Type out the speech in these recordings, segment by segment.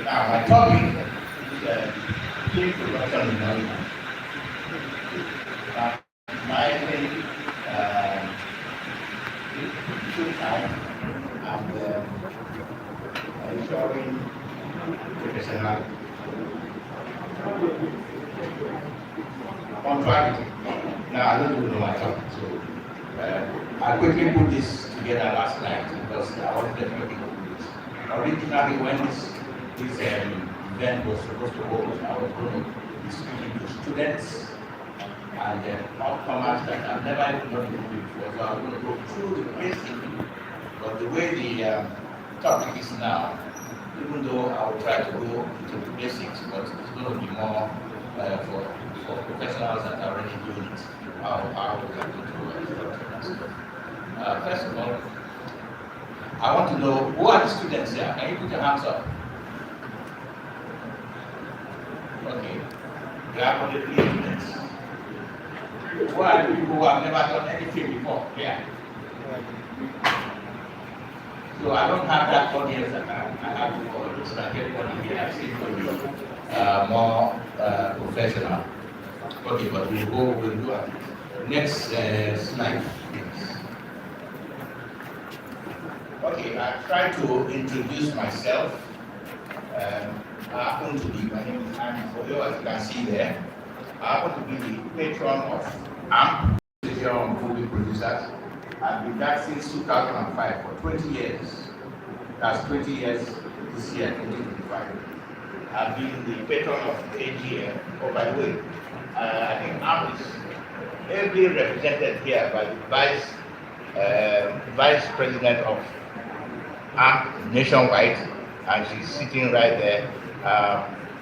Now, my topic is film production in Nollywood. My thing, full time, I'm ensuring professional contract. Now, I don't know my topic, so I quickly put this together last night because I wanted to make it. Originally, when this event was supposed to hold, I was going to be speaking to students and outcomers that I've never even done before. So I was going to go through the basic, but the way the topic is now, even though I will try to go into the basics, but it's going to be more for professionals that are already doing it. How we are going to do it. First of all, I want to know who are the students here. Can you put your hands up? Okay. You have only 3 students. Who are the people who have never done anything before? Yeah. So I don't have that audience that I have before. It looks like everybody here seems to be more professional. Okay, but we'll do it. Next slide, please. Okay, I try to introduce myself. I happen to be, my name is Andy Foyo, as you can see there. I happen to be the patron of AMP, Association of Movie Producers. I've been that since 2005, for 20 years. That's 20 years this year, 2025. I've been the patron of AGM. Oh, by the way, I think AMP is ably represented here by the Vice President of AMP nationwide, and she's sitting right there,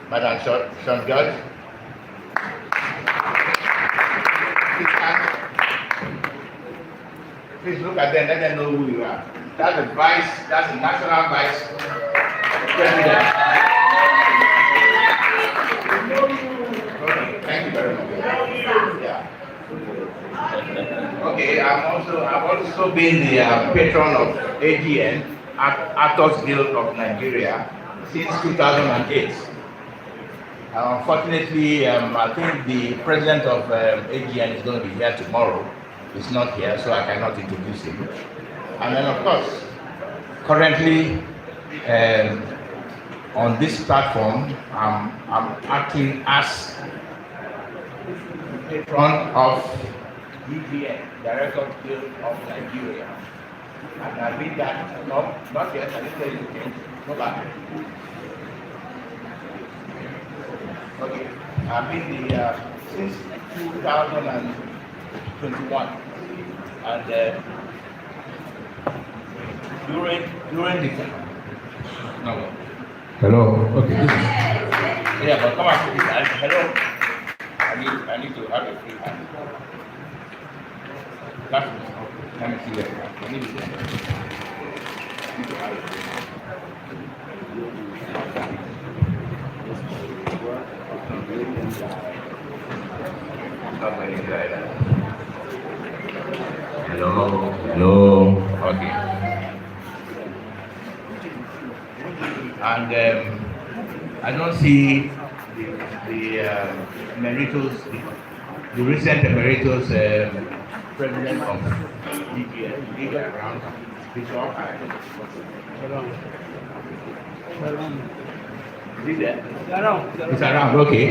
Madam Sean George. Please look at them, let them know who you are. That's the National Vice President. Okay, thank you very much. Yeah. Okay, I've also been the patron of AGN, Actors Guild of Nigeria, since 2008. Unfortunately, I think the president of AGN is going to be here tomorrow. He's not here, so I cannot introduce him. And then, of course, currently on this platform, I'm acting as patron of DGN, Directors Guild of Nigeria. And I've been that, not yet, I didn't tell you to change, go back. Okay, I've been the, since 2021, and during the, no. Hello, okay. Yeah, but come on, please, hello. I need to have a free hand. That's let me see that. I need to Hello. Okay. And I don't see the emeritus, the recent emeritus president of DGN, leader around. It's around, okay.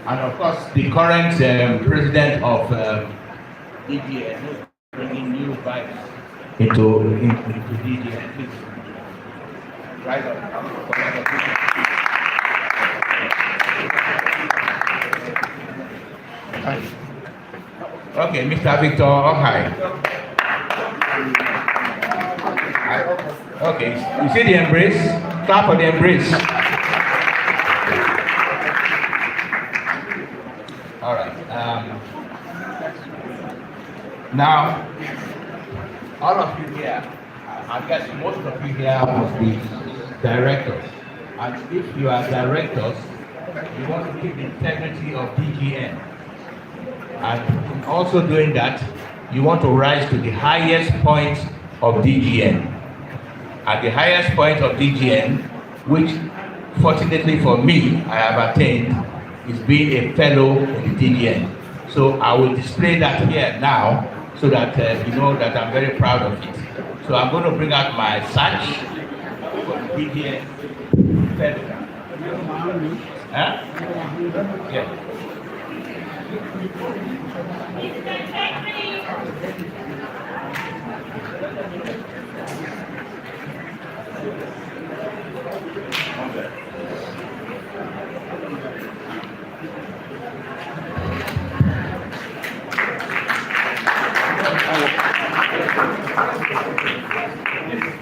And of course, the current president of DGN bringing new vibes into DGN. Right on. Okay, Mr. Victor Ohai. Okay, you see the embrace? Clap for the embrace. All right. Now, all of you here, I guess most of you here must be directors. And if you are directors, you want to keep the integrity of DGN. And in also doing that, you want to rise to the highest point of DGN. At the highest point of DGN, which fortunately for me, I have attained, is being a fellow in the DDN. So I will display that here now so that you know that I'm very proud of it. So I'm going to bring out my badge for the DDN fellow. Huh? Yeah.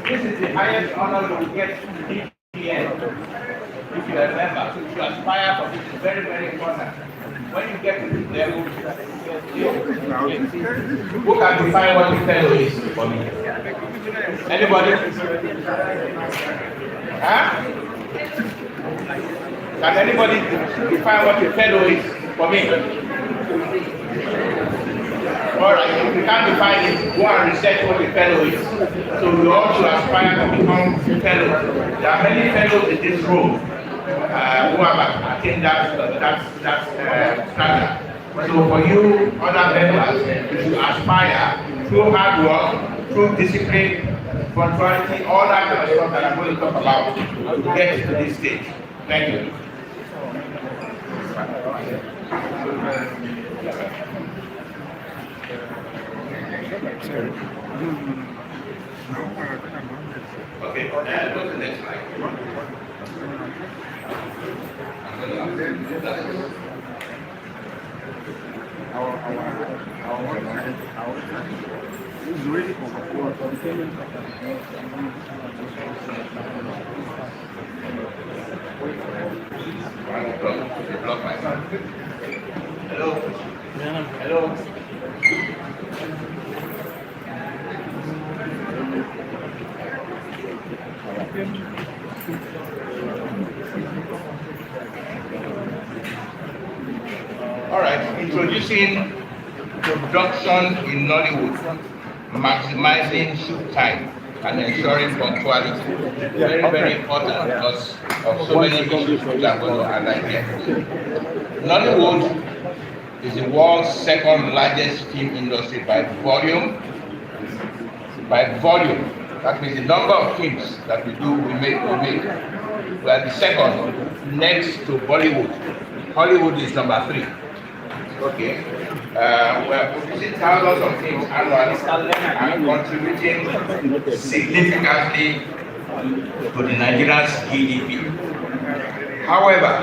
This is the highest honor you will get in DPN. If you remember, so if you aspire for this, it's very, very important. When you get to this level, who can define what the fellow is for me? Anybody? Huh? Can anybody define what the fellow is for me? Alright, if you can't define it, go and research what the fellow is. So we also aspire to become fellows. There are many fellows in this room who have attained that standard. So for you, other members, you should aspire through hard work, through discipline, punctuality, all that kind of stuff that I'm going to talk about to get to this stage. Thank you. Okay, go to the next slide. Hello. Hello. All right, introducing production in Nollywood, maximizing shoot time and ensuring punctuality. Very, very important because of so many issues which I'm going to highlight here. Nollywood is the world's second largest film industry by volume. By volume, that means the number of films that we make. We are the second, next to Bollywood. Hollywood is number 3. Okay. We are producing thousands of films annually and contributing significantly to the Nigerian's GDP. However,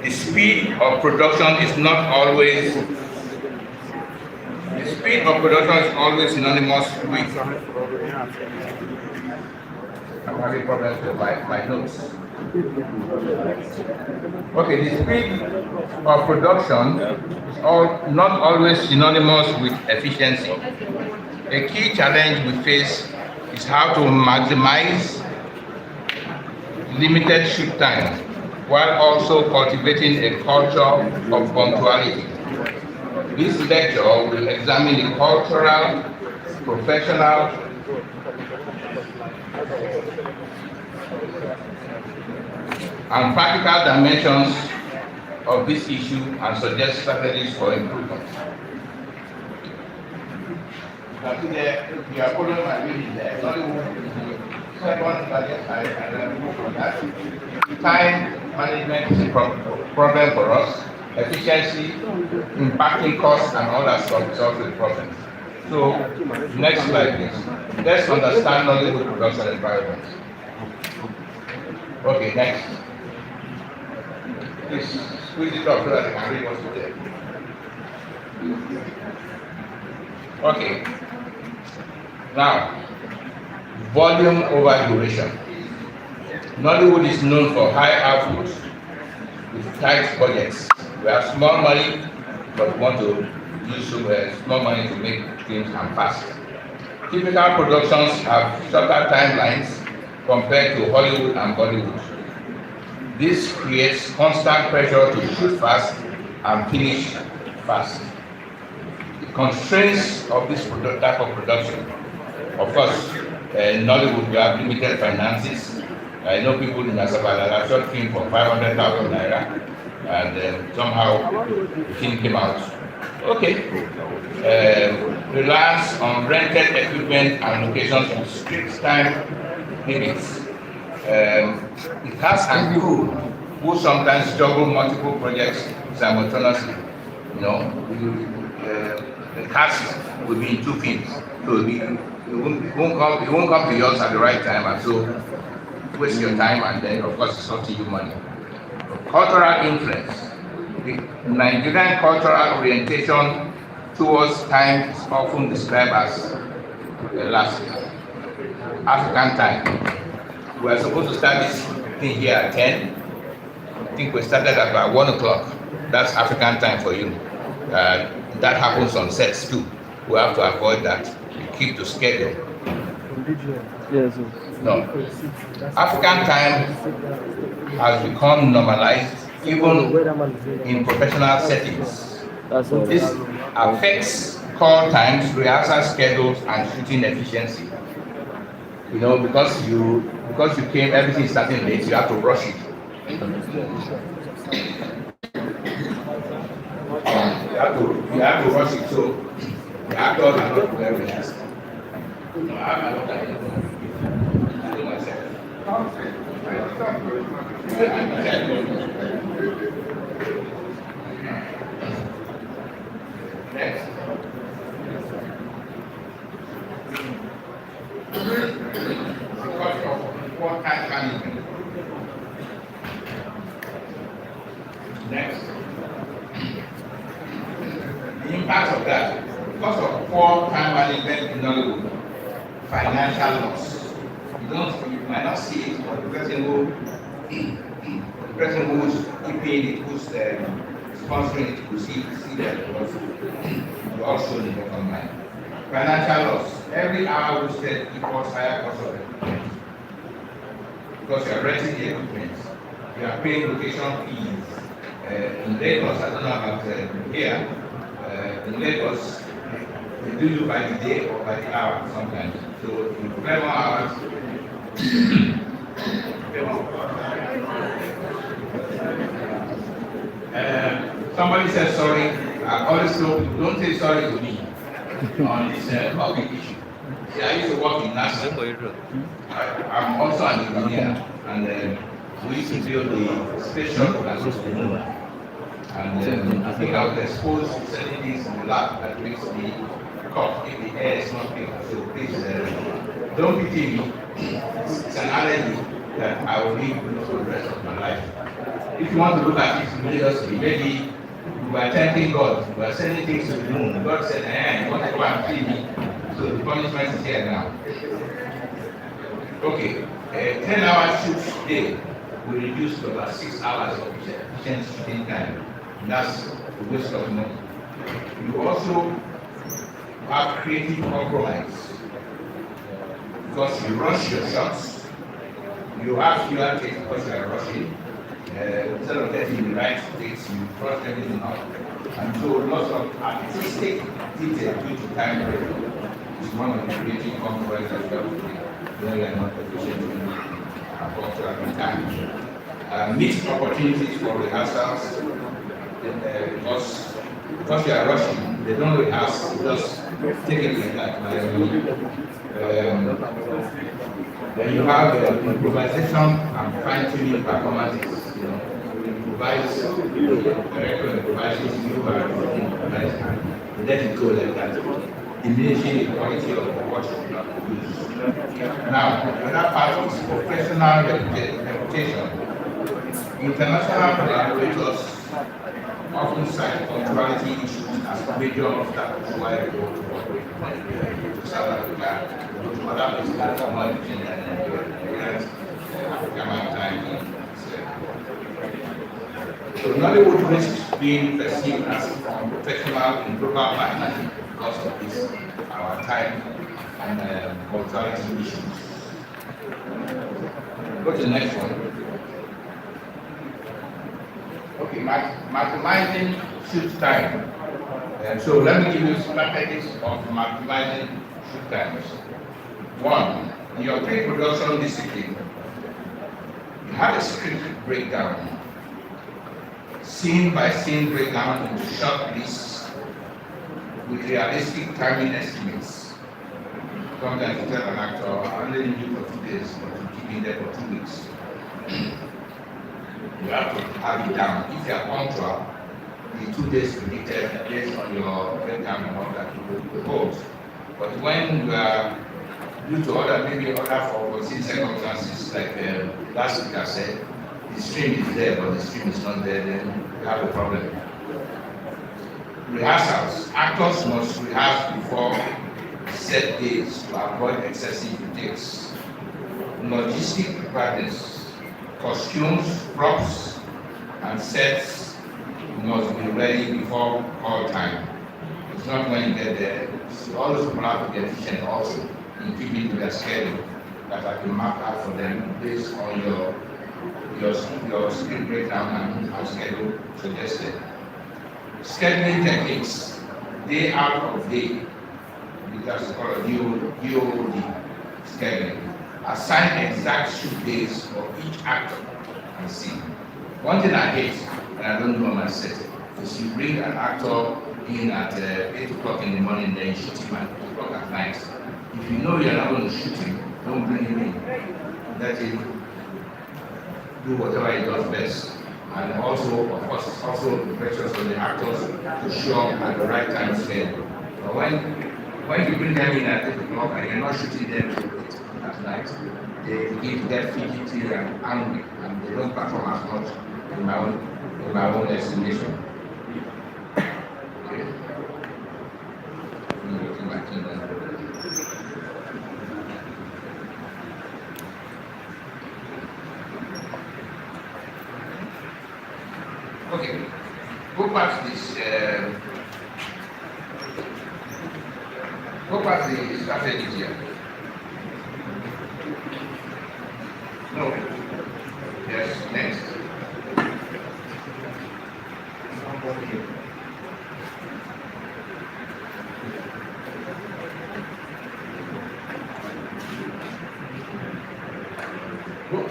the speed of production is not always synonymous with. I'm having problems with my notes. Okay, the speed of production is not always synonymous with efficiency. A key challenge we face is how to maximize limited shoot time while also cultivating a culture of punctuality. This lecture will examine the cultural, professional, and practical dimensions of this issue and suggest strategies for improvement. You are following my reading there. Second largest and move from that. Time management is a problem for us. Efficiency, impacting costs, and all that stuff is also a problem. So, next slide, please. Let's understand Nollywood production environment. Okay, next. Please squeeze it up so that I can read what's there. Okay. Now, volume over duration. Nollywood is known for high output with tight budgets. We have small money, but want to use small money to make things and fast. Typical productions have shorter timelines compared to Hollywood and Bollywood. This creates constant pressure to shoot fast and finish fast. The constraints of this type of production, of course, in Nollywood we have limited finances, I know people in Asabala that shot film for 500,000 naira, and somehow the film came out. Okay. Reliance on rented equipment and locations with strict time limits. It has and crew who sometimes juggle multiple projects simultaneously. You know, the cast will be in two films, so it won't come to yours at the right time, and so waste your time, and then of course it's costing you money. Cultural influence. The Nigerian cultural orientation towards time is often described as last African time. We are supposed to start this thing here at 10. I think we started at about 1 o'clock. That's African time for you. That happens on sets too. We have to avoid that. We keep to schedule. Yes. No. African time has become normalized even in professional settings. This affects call times, rehearsal schedules, and shooting efficiency. You know, because you came, everything is starting late, you have to rush it. You have to rush it, so the actors are not very rehearsed. No, I'm not that. I do myself. Next. Because of poor time management. Next. The impact of that, because of poor time management in Nollywood, financial loss. You might not see it, but the person who's keeping it, who's sponsoring it, will see that also in the bottom line. Financial loss. Every hour wasted equals higher cost of equipment. Because you are renting the equipment, you are paying location fees. In Lagos, I don't know about here, in Lagos, they do you by the day or by the hour sometimes. So you play 1 hour. Somebody said sorry. I always tell people, don't say sorry to me on this public issue. See, I used to work in NASA. I'm also an engineer, and we used to build the space shuttle that goes to the moon. And I think I was exposed to certain things in the lab that makes me cough if the air is not clean. So please, don't pity me. It's an allergy that I will live with for the rest of my life. If you want to look at it religiously, maybe we are tempting God, we are sending things to the moon. God said, you want to go and feed me. So the punishment is here now. Okay, 10-hour shoot day will reduce to about 6 hours of efficient shooting time. That's a waste of money. You also have creative compromise. Because you rush your shots, you have fewer takes because you are rushing. Instead of getting the right takes, you cross everything out. And so lots of artistic detail due to time pressure is one of the creative compromises that we have to make when we are not efficient in our time. Missed opportunities for rehearsals, because you are rushing, they don't rehearse, just take it like that. Then you have improvisation and fine-tuning performances. You know, improvise, director improvises, you are improvising. Let it go like that, diminishing the quality of what you produce. Now, another part is professional reputation. International collaborators often cite punctuality issues as major obstacles why they go to operate to South Africa, to other places that are more efficient than Nigeria, Africa Maritime. So Nollywood risks being perceived as unprofessional in global partnership because of this, our time and mortality issues. Go to the next one. Okay, maximizing shoot time. So let me give you strategies of maximizing shoot times. One, in your pre-production discipline, We had a script breakdown, scene by scene breakdown into short lists with realistic timing estimates. Sometimes you tell an actor, I only need you for 2 days, but you keep me there for 2 weeks. You have to have it down. If you are punctual, the 2 days predicted based on your breakdown and all that you will hold. But when you are due to other maybe other foreseen circumstances, like last week I said, the stream is there, but the stream is not there, then you have a problem. Rehearsals. Actors must rehearse before set days to avoid excessive takes. Logistic preparedness. Costumes, props, and sets must be ready before call time. It's not when you get there. So all those people have to be efficient also in keeping to their schedule that I can map out for them based on your script breakdown and schedule suggested. Scheduling techniques, day out of day, because it's called a DOD scheduling. Assign exact shoot days for each actor and scene. One thing I hate, and I don't do on my set, is you bring an actor in at 8 o'clock in the morning, then you shoot him at 8 o'clock at night. If you know you're not going to shoot him, don't bring him in. Let him do whatever he does best. And also, of course, it's also precious for the actors to show up at the right time schedule. But when you bring them in at 8 o'clock and you're not shooting them at night, they begin to get fidgety and angry, and they don't perform as much in my own estimation. Okay. Okay, go past this. Go past the strategy here. No. Yes, next.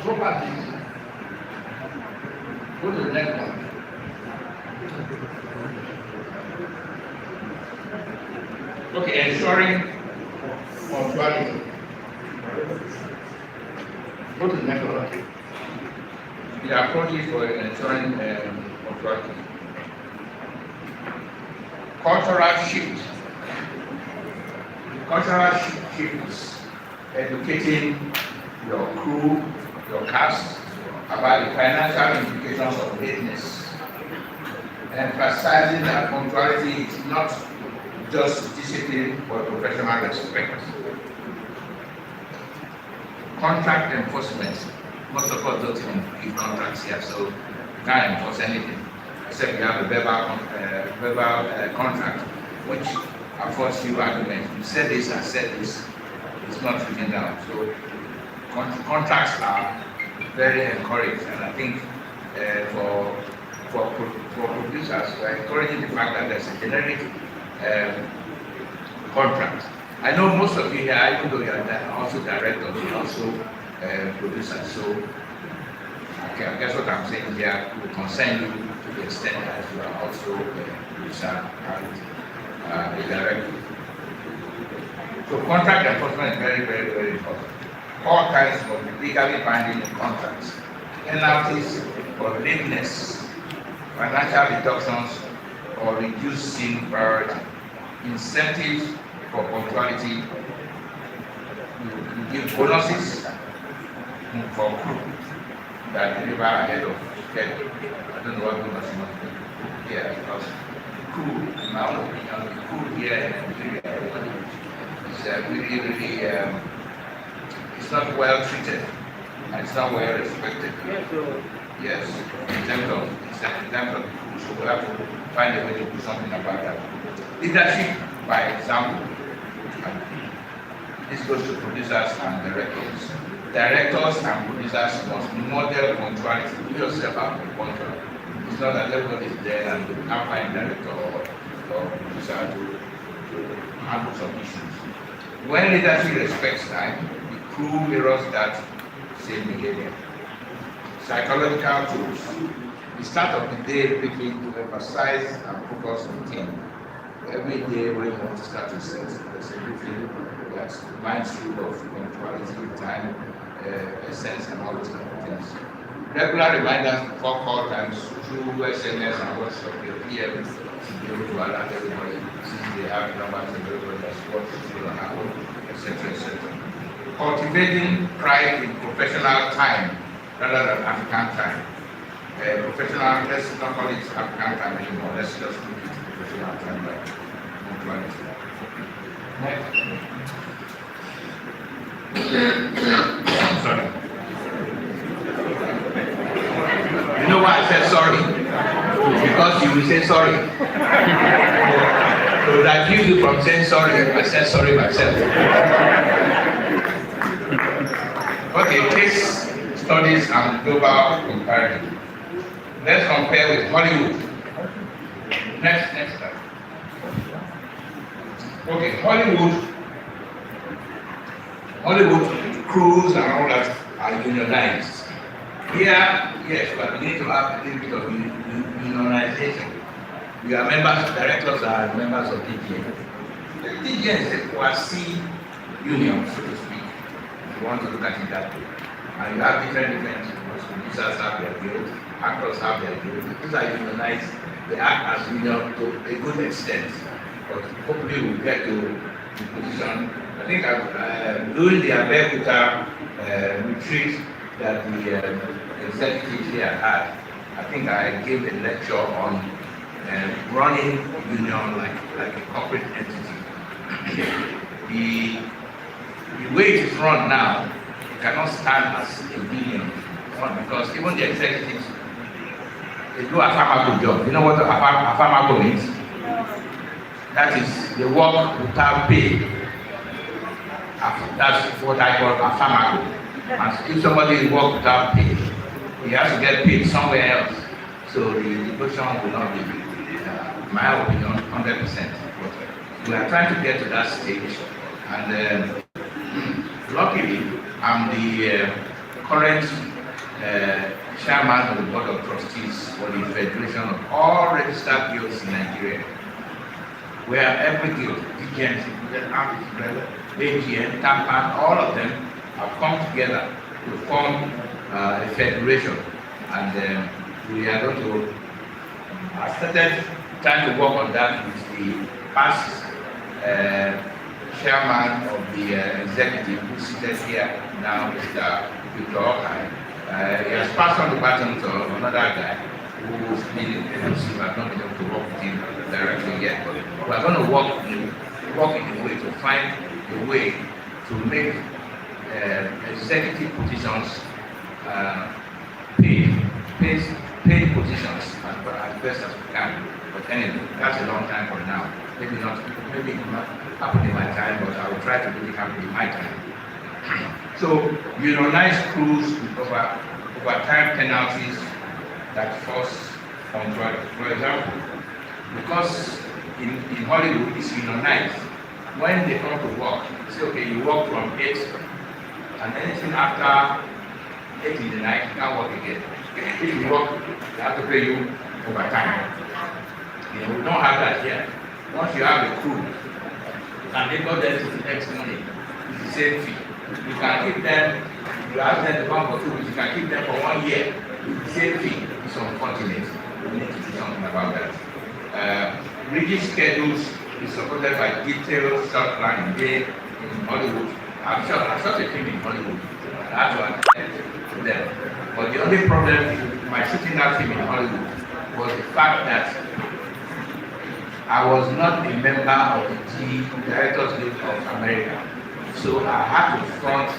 Go past this. Go to the next one. Okay, ensuring punctuality. Go to the next one. The approaches for ensuring punctuality. Cultural shift. Cultural shift is educating your crew, your cast, about the financial implications of lateness. Emphasizing that punctuality is not just discipline but professional respect. Contract enforcement. Most of us don't even give contracts here, so you can't enforce anything except you have a verbal contract, which affords you argument. You said this, I said this. It's not written down. So contracts are very encouraged, and I think for producers, we're encouraging the fact that there's a generic contract. I know most of you here, even though you are also directors, you're also producers. So okay, I guess what I'm saying here will concern you to the extent that you are also a producer and a director. So contract enforcement is very, very, very important. All kinds of legally binding contracts, penalties for lateness, financial deductions or reduced scene priority, incentives for punctuality, you give bonuses for crew that deliver ahead of schedule. I don't know what bonus you want to do here, because crew, in my own opinion, the crew here in Nigeria is really, it's not well treated and it's not well respected. Yes, in terms of the crew, so we'll have to find a way to do something about that. Leadership, by example. This goes to producers and directors. Directors and producers must model punctuality. You yourself have to be punctual. It's not that everybody is there and you can't find director or producer to handle some issues. When leadership respects time, the crew mirrors that same behavior. psychological tools. The start of the day quickly to emphasize and focus on the team. Every day when you want to start your set, there's a briefing that's mindful of punctuality, time, essence, and all those kind of things. Regular reminders before call times through SMS and WhatsApp, your PM, to be able to alert everybody since they have numbers and everybody that's what's going to happen, etc., etc. Cultivating pride in professional time rather than African time. Professional, let's not call it African time anymore. Let's just look at professional time like punctuality. Next. Sorry. You know why I said sorry? Because you will say sorry. So that keeps you from saying sorry. I said sorry myself. Okay, case studies and global comparison. Let's compare with Hollywood. Next slide. Okay, Hollywood crews and all that are unionized. Here, yes, but we need to have a little bit of unionization. We are members, directors are members of DGN. The DGN is a quasi union, so to speak. If you want to look at it that way. And you have different producers have their guild, actors have their guild. These are unionized. They act as union to a good extent. But hopefully we'll get to the position. I think during the Abeokuta retreat that the executives here had, I think I gave a lecture on running a union like a corporate entity. The way it is run now, it cannot stand as a union because even the executives, they do a Afamaco job. You know what a Afamaco means? That is, they work without pay. That's what I call Afamaco. And if somebody works without pay, he has to get paid somewhere else. So the position will not be, in my opinion, 100%. But we are trying to get to that stage. And luckily, I'm the current chairman of the board of trustees for the Federation of all registered guilds in Nigeria, where every guild, DGN, AGN, TAMPAN, all of them have come together to form a federation. And we are going to, I started trying to work on that with the past chairman of the executive who seated here now, Mr. Victor Okai. He has passed on the baton to another guy who's been elusive. I've not been able to work with him directly yet, but we are going to work in a way to find a way to make executive positions paid positions as best as we can. But anyway, that's a long time from now. Maybe it will not happen in my time, but I will try to make it happen in my time. So, unionized crews with overtime penalties that force punctuality. For example, because in Hollywood it's unionized, when they come to work, they say, okay, you work from 8, and anything after 8 in the night, you can't work again. If you work, they have to pay you overtime. You know, we don't have that here. Once you have a crew, and they go there to the next morning, it's the same fee. You can keep them, you ask them to come for 2 weeks, you can keep them for 1 year, it's the same fee. It's unfortunate. We need to do something about that. Rigid schedules is supported by detailed short planning day in Hollywood. I'm shot a film in Hollywood. That's what I to them. But the only problem with my shooting that film in Hollywood was the fact that I was not a member of the Directors Guild of America. So I had to front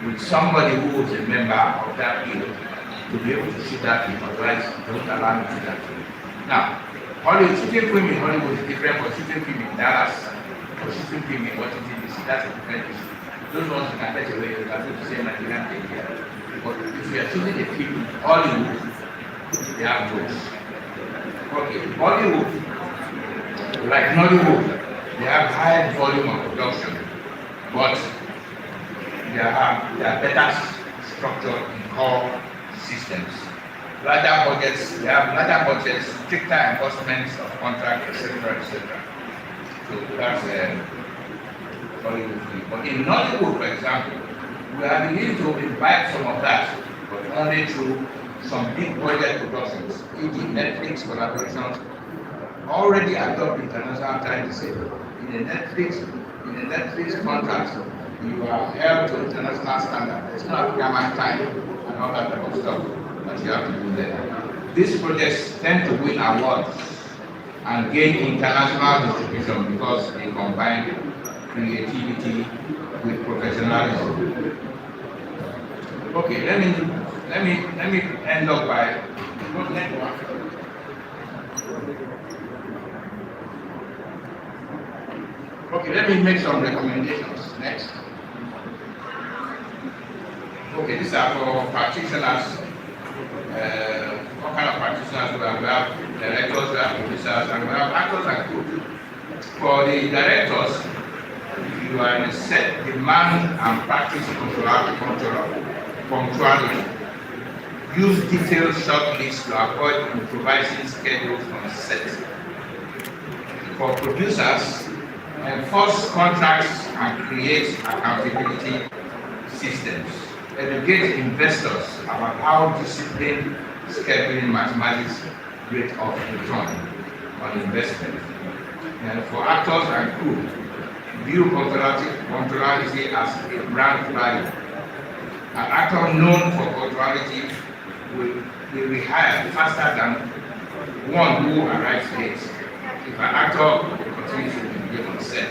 with somebody who was a member of that guild to be able to shoot that film. Otherwise, they won't allow me to shoot that film. Now, Hollywood, shooting film in Hollywood is different from shooting film in Dallas or shooting film in Washington DC. That's a different issue. Those ones you can get away, you can do the same Nigerian thing here. But if you are shooting a film in Hollywood, they have rules. Okay, Hollywood, like Nollywood, they have high volume of production, but they are better structured in core systems. Larger budgets, they have larger budgets, stricter enforcement of contract, etc., etc. So that's Hollywood. But in Nollywood, for example, we are beginning to invite some of that, but only through some big budget productions, e.g. Netflix collaborations, already adopt international time to say in a Netflix contract, you are held to international standard. It's not African time and all that type of stuff that you have to do there. These projects tend to win awards and gain international distribution because they combine creativity with professionalism. Okay, let me end up by what network. Okay, let me make some recommendations. Next. Okay, these are for practitioners. What kind of practitioners we have? We have directors, we have producers, and we have actors and crew. For the directors, you are in a set, demand and practice punctuality. Use detailed short lists to avoid improvising schedules on set. For producers, enforce contracts and create accountability systems. Educate investors about how disciplined scheduling mathematics rate of return on investment. And for actors and crew, view punctuality as a brand value. An actor known for punctuality will be rehired faster than one who arrives late. If an actor continues to be on set,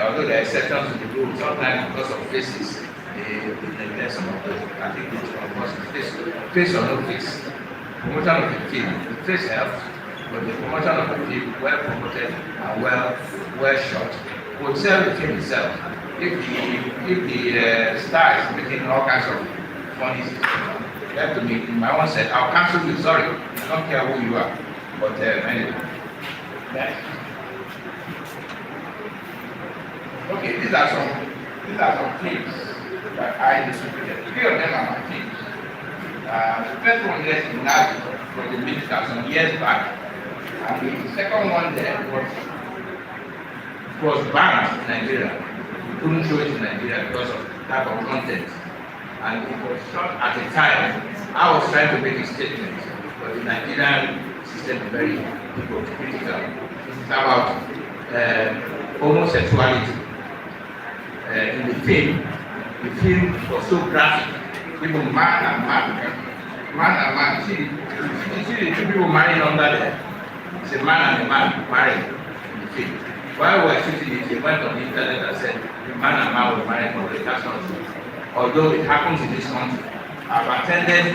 although there are exceptions to the rule, sometimes because of faces, they neglect some of those. I think it's of face or no face. Promotion of the film, the face helps, but the promotion of the film, well promoted and well shot, will sell the film itself. If the star is making all kinds of funny situations, you have to make in my own set, I'll cancel you, sorry. I don't care who you are. But anyway. Next. Okay, these are some films that I distributed. 3 of them are my films. The first one there in Nazi was the minister some years back. And the second one there was banned in Nigeria. We couldn't show it in Nigeria because of type of content. And it was shot at a time. I was trying to make a statement, but the Nigerian system is very critical. It's about homosexuality. In the film was so graphic. People man and man. See the two people marrying under there. It's a man and a man married in the film. While we were shooting it, they went on the internet and said the man and man were married already. That's not true. Although it happens in this country. I've attended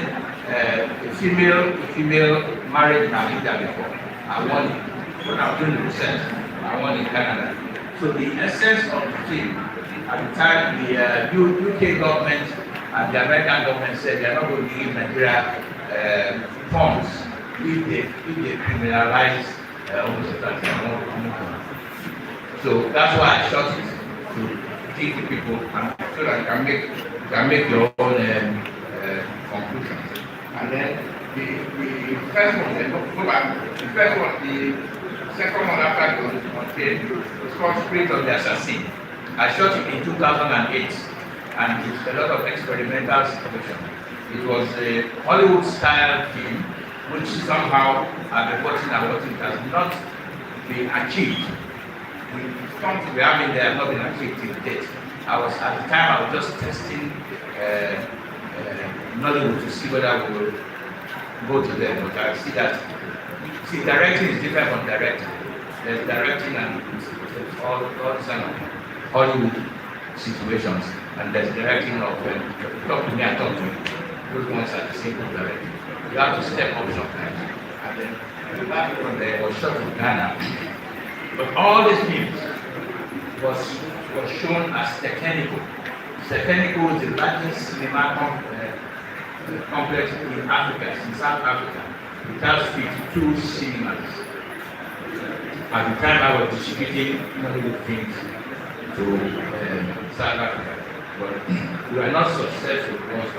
a female marriage in America before. I won it. When I was doing the research, I won in Canada. So the essence of the film, at the time, the UK government and the American government said they are not going to give Nigeria funds if they criminalize homosexuality. So that's why I shot it, to teach the people and so that you can make your own conclusions. And then the first one, the second one after was called Spirit of the Assassin. I shot it in 2008, and it's a lot of experimental situation. It was a Hollywood-style film, which somehow, I've been watching it has not been achieved. The stunts we having there have not been achieved till date. At the time, I was just testing Nollywood to see whether we will go to them, but I see that directing is different from directing. There's directing and all kind of Hollywood situations, and there's directing of talk to me and talk to me. Those ones are the simple directing. You have to step up sometimes. And then the last one there was shot in Ghana. But all these films was shown as Technical. Technical is the largest cinema complex in Africa, in South Africa. It has 52 cinemas. At the time I was distributing Hollywood films to South Africa, but we were not successful because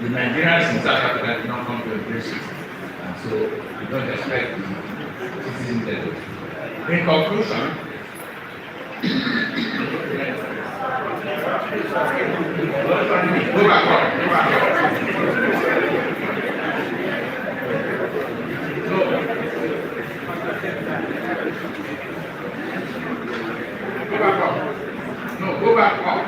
the Nigerians in South Africa did not come to embrace it. And so we don't expect the citizens there. In conclusion, go back up. No, go back up.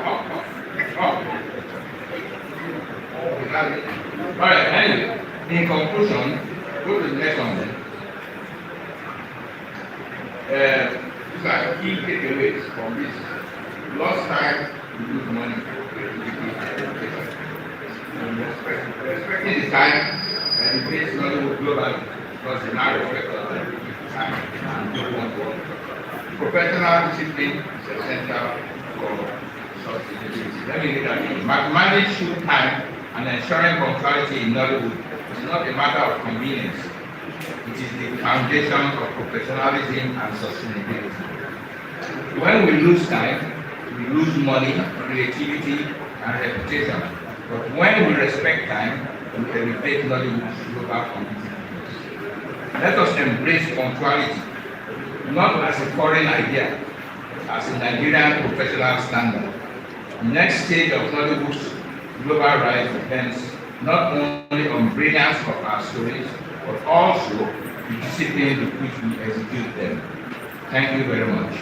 All right, anyway, in conclusion, go to the next one then. These are key takeaways from this. Lost time, you lose money. Respecting the time and the place Nollywood globally, because they now respect us time and don't want to work. Professional discipline is essential for sustainability. Let me get that in. Managing time and ensuring punctuality in Nollywood is not a matter of convenience. It is the foundation of professionalism and sustainability. When we lose time, we lose money, creativity, and reputation. But when we respect time, we elevate Nollywood's global competitiveness. Let us embrace punctuality, not as a foreign idea, as a Nigerian professional standard. The next stage of Nollywood's global rise depends not only on brilliance of our stories, but also the discipline with which we execute them. Thank you very much.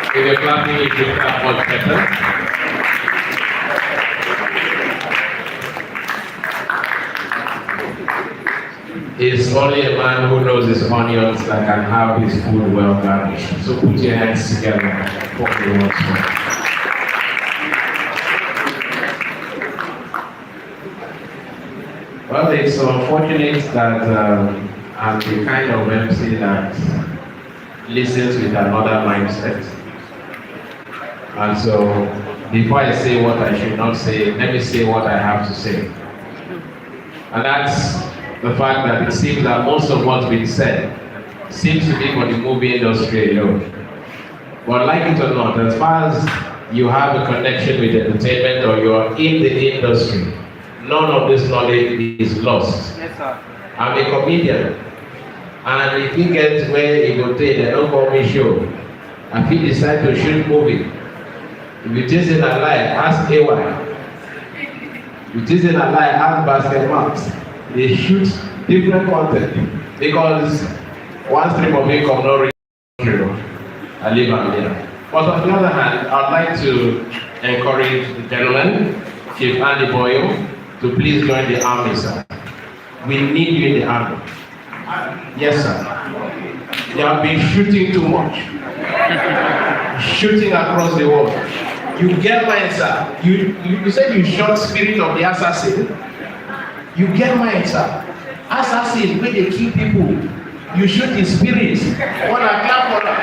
If you're clapping, you should clap much better. It's only a man who knows his onions that can have his food well garnished. So put your hands together for me once more. Well, it's unfortunate that I'm the kind of MC that listens with another mindset. And so, before I say what I should not say, let me say what I have to say. And that's the fact that it seems that most of what's been said seems to be for the movie industry alone. But like it or not, as far as you have a connection with entertainment or you're in the industry, none of this knowledge is lost. Yes, sir. I'm a comedian. And if you get where you go take, they don't call me show. And if you decide to shoot movie, if it isn't a lie, ask AY. If it isn't a lie, ask Basket Max. They shoot different content because one stream of income not reach zero. I live out there. But on the other hand, I'd like to encourage the gentleman, Chief Andy Boyle, to please join the army, sir. We need you in the army. Yes, sir. They have been shooting too much. Shooting across the world. You get mine, sir. You said you shot Spirit of the Assassin. You get mine, sir. Assassin, where they kill people. You shoot the spirits. Wanna clap for that?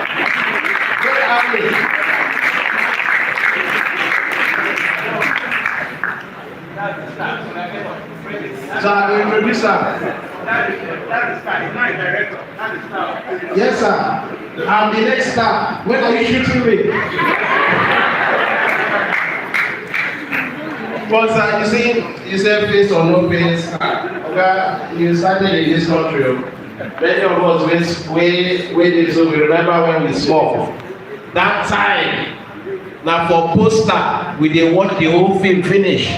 Where are they? Sir, the introducer. That is star. He's not a director. That is star. Yes, sir. I'm the next star. When are you shooting me? But sir, you say face or no face. Okay, you started in this country. Many of us wait so we remember when we small. That time, now for poster, we dey watch the whole film finish.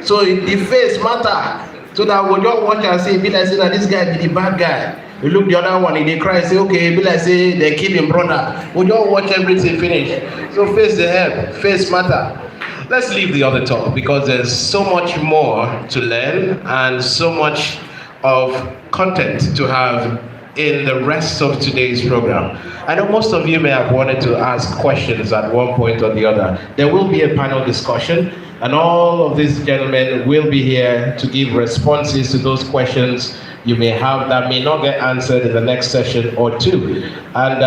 So the face matter. So that we just watch and say, be like say that this guy be the bad guy. We look the other one, he cry, say, okay, be like say they kill him brother. We just watch everything finish. So face the help, face matter. Let's leave the other talk because there's so much more to learn and so much of content to have in the rest of today's program. I know most of you may have wanted to ask questions at one point or the other. There will be a panel discussion and all of these gentlemen will be here to give responses to those questions you may have that may not get answered in the next session or two. And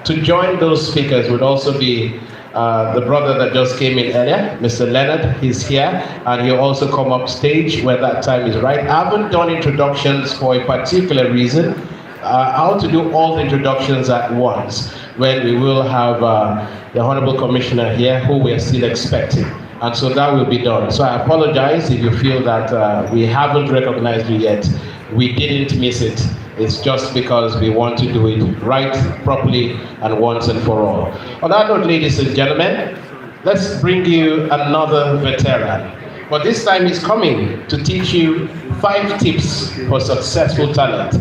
to join those speakers would also be the brother that just came in earlier, Mr. Leonard. He's here, and he'll also come up stage when that time is right. I haven't done introductions for a particular reason. I want to do all the introductions at once, when we will have the Honorable Commissioner here, who we are still expecting. And so that will be done. So I apologize if you feel that we haven't recognized you yet. We didn't miss it. It's just because we want to do it right, properly, and once and for all. On that note, ladies and gentlemen, let's bring you another veteran. But this time he's coming to teach you 5 tips for successful talent.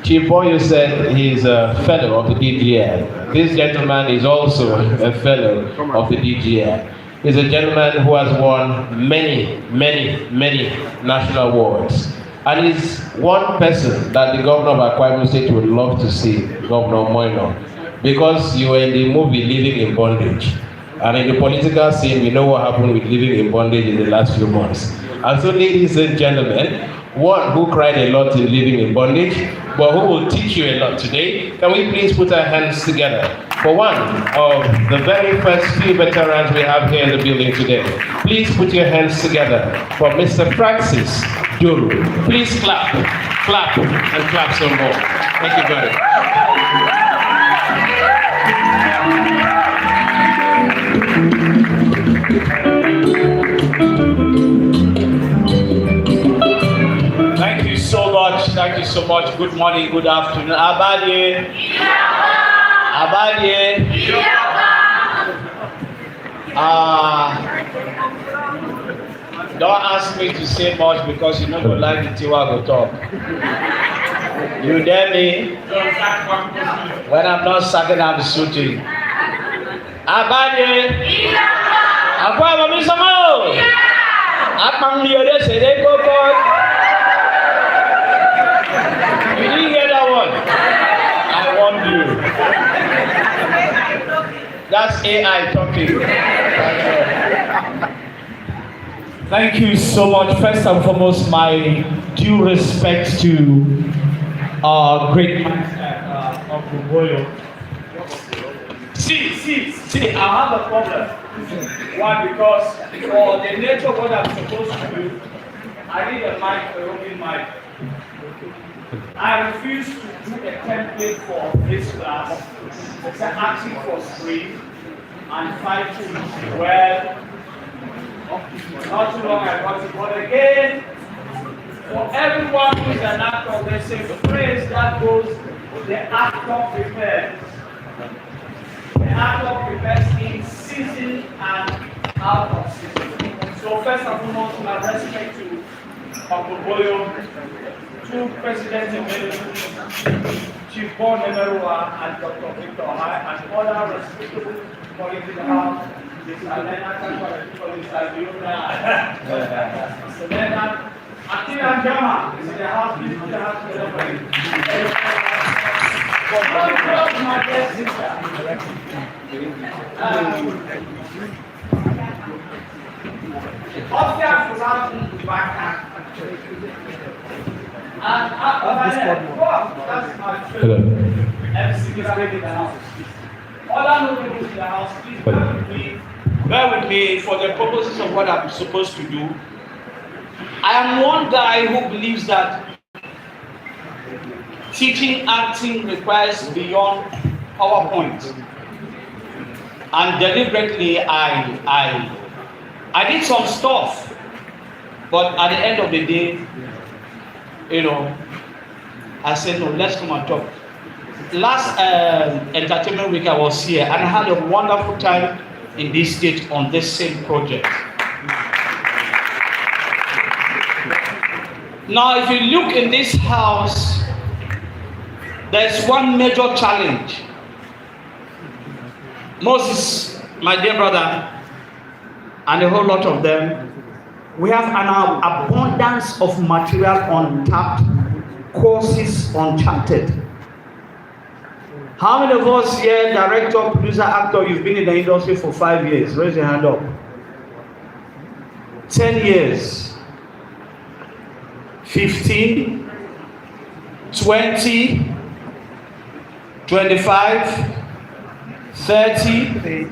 Chief Boyo said he's a fellow of the DGN. This gentleman is also a fellow of the DGN. He's a gentleman who has won many national awards. And he's one person that the governor of Akwa Ibom State would love to see, Governor Moino, because you were in the movie Living in Bondage. And in the political scene, we know what happened with Living in Bondage in the last few months. And so, ladies and gentlemen, one who cried a lot in Living in Bondage, but who will teach you a lot today, can we please put our hands together for one of the very first few veterans we have here in the building today. Please put your hands together for Mr. Francis Duru. Please clap, clap, and clap some more. Thank you very much. Thank you so much. Good morning, good afternoon. Abadie. Abadie. Don't ask me to say much because you know go like the Tiwa go talk. You dare me? When I'm not sucking, I'm shooting. Abadie. Akwa Ibom Isamo. Akpang liore sede koko. You didn't hear that one? I warned you. That's AI talking. Thank you so much. First and foremost, my due respect to our great master, Uncle Boyo. See, I have a problem. Why? Because for the nature of what I'm supposed to do, I need a mic, a roving mic. I refuse to do a template for this class. It's an asking for screen and 5 tools. Well, not too long I got it. But again, for everyone who is an actor, there's a phrase that goes, the actor prepares. The actor prepares in season and out of season. So first and foremost, my respect to Uncle Boyo, to President Emelu, Chief Bon Emerua, and Dr. Victor Hai, and other respectable colleagues in the house, Mr. Leonard, Mr. Leona, Mr. Leonard, Atila Jama is in the house, please put the house together for him. For all my dear sister, Oscar Furatu Baka. That's my favorite. MC is ready in the house. Other notables in the house, please bear with me for the purposes of what I'm supposed to do. I am one guy who believes that teaching acting requires beyond PowerPoint. And deliberately, I did some stuff, but at the end of the day, you know, I said, no, let's come and talk. Last entertainment week I was here and I had a wonderful time in this state on this same project. Now, if you look in this house, there's one major challenge. Moses, my dear brother, and a whole lot of them, we have an abundance of material untapped, courses uncharted. How many of us here, director, producer, actor, you've been in the industry for 5 years? Raise your hand up. 10 years. 15, 20, 25, 30,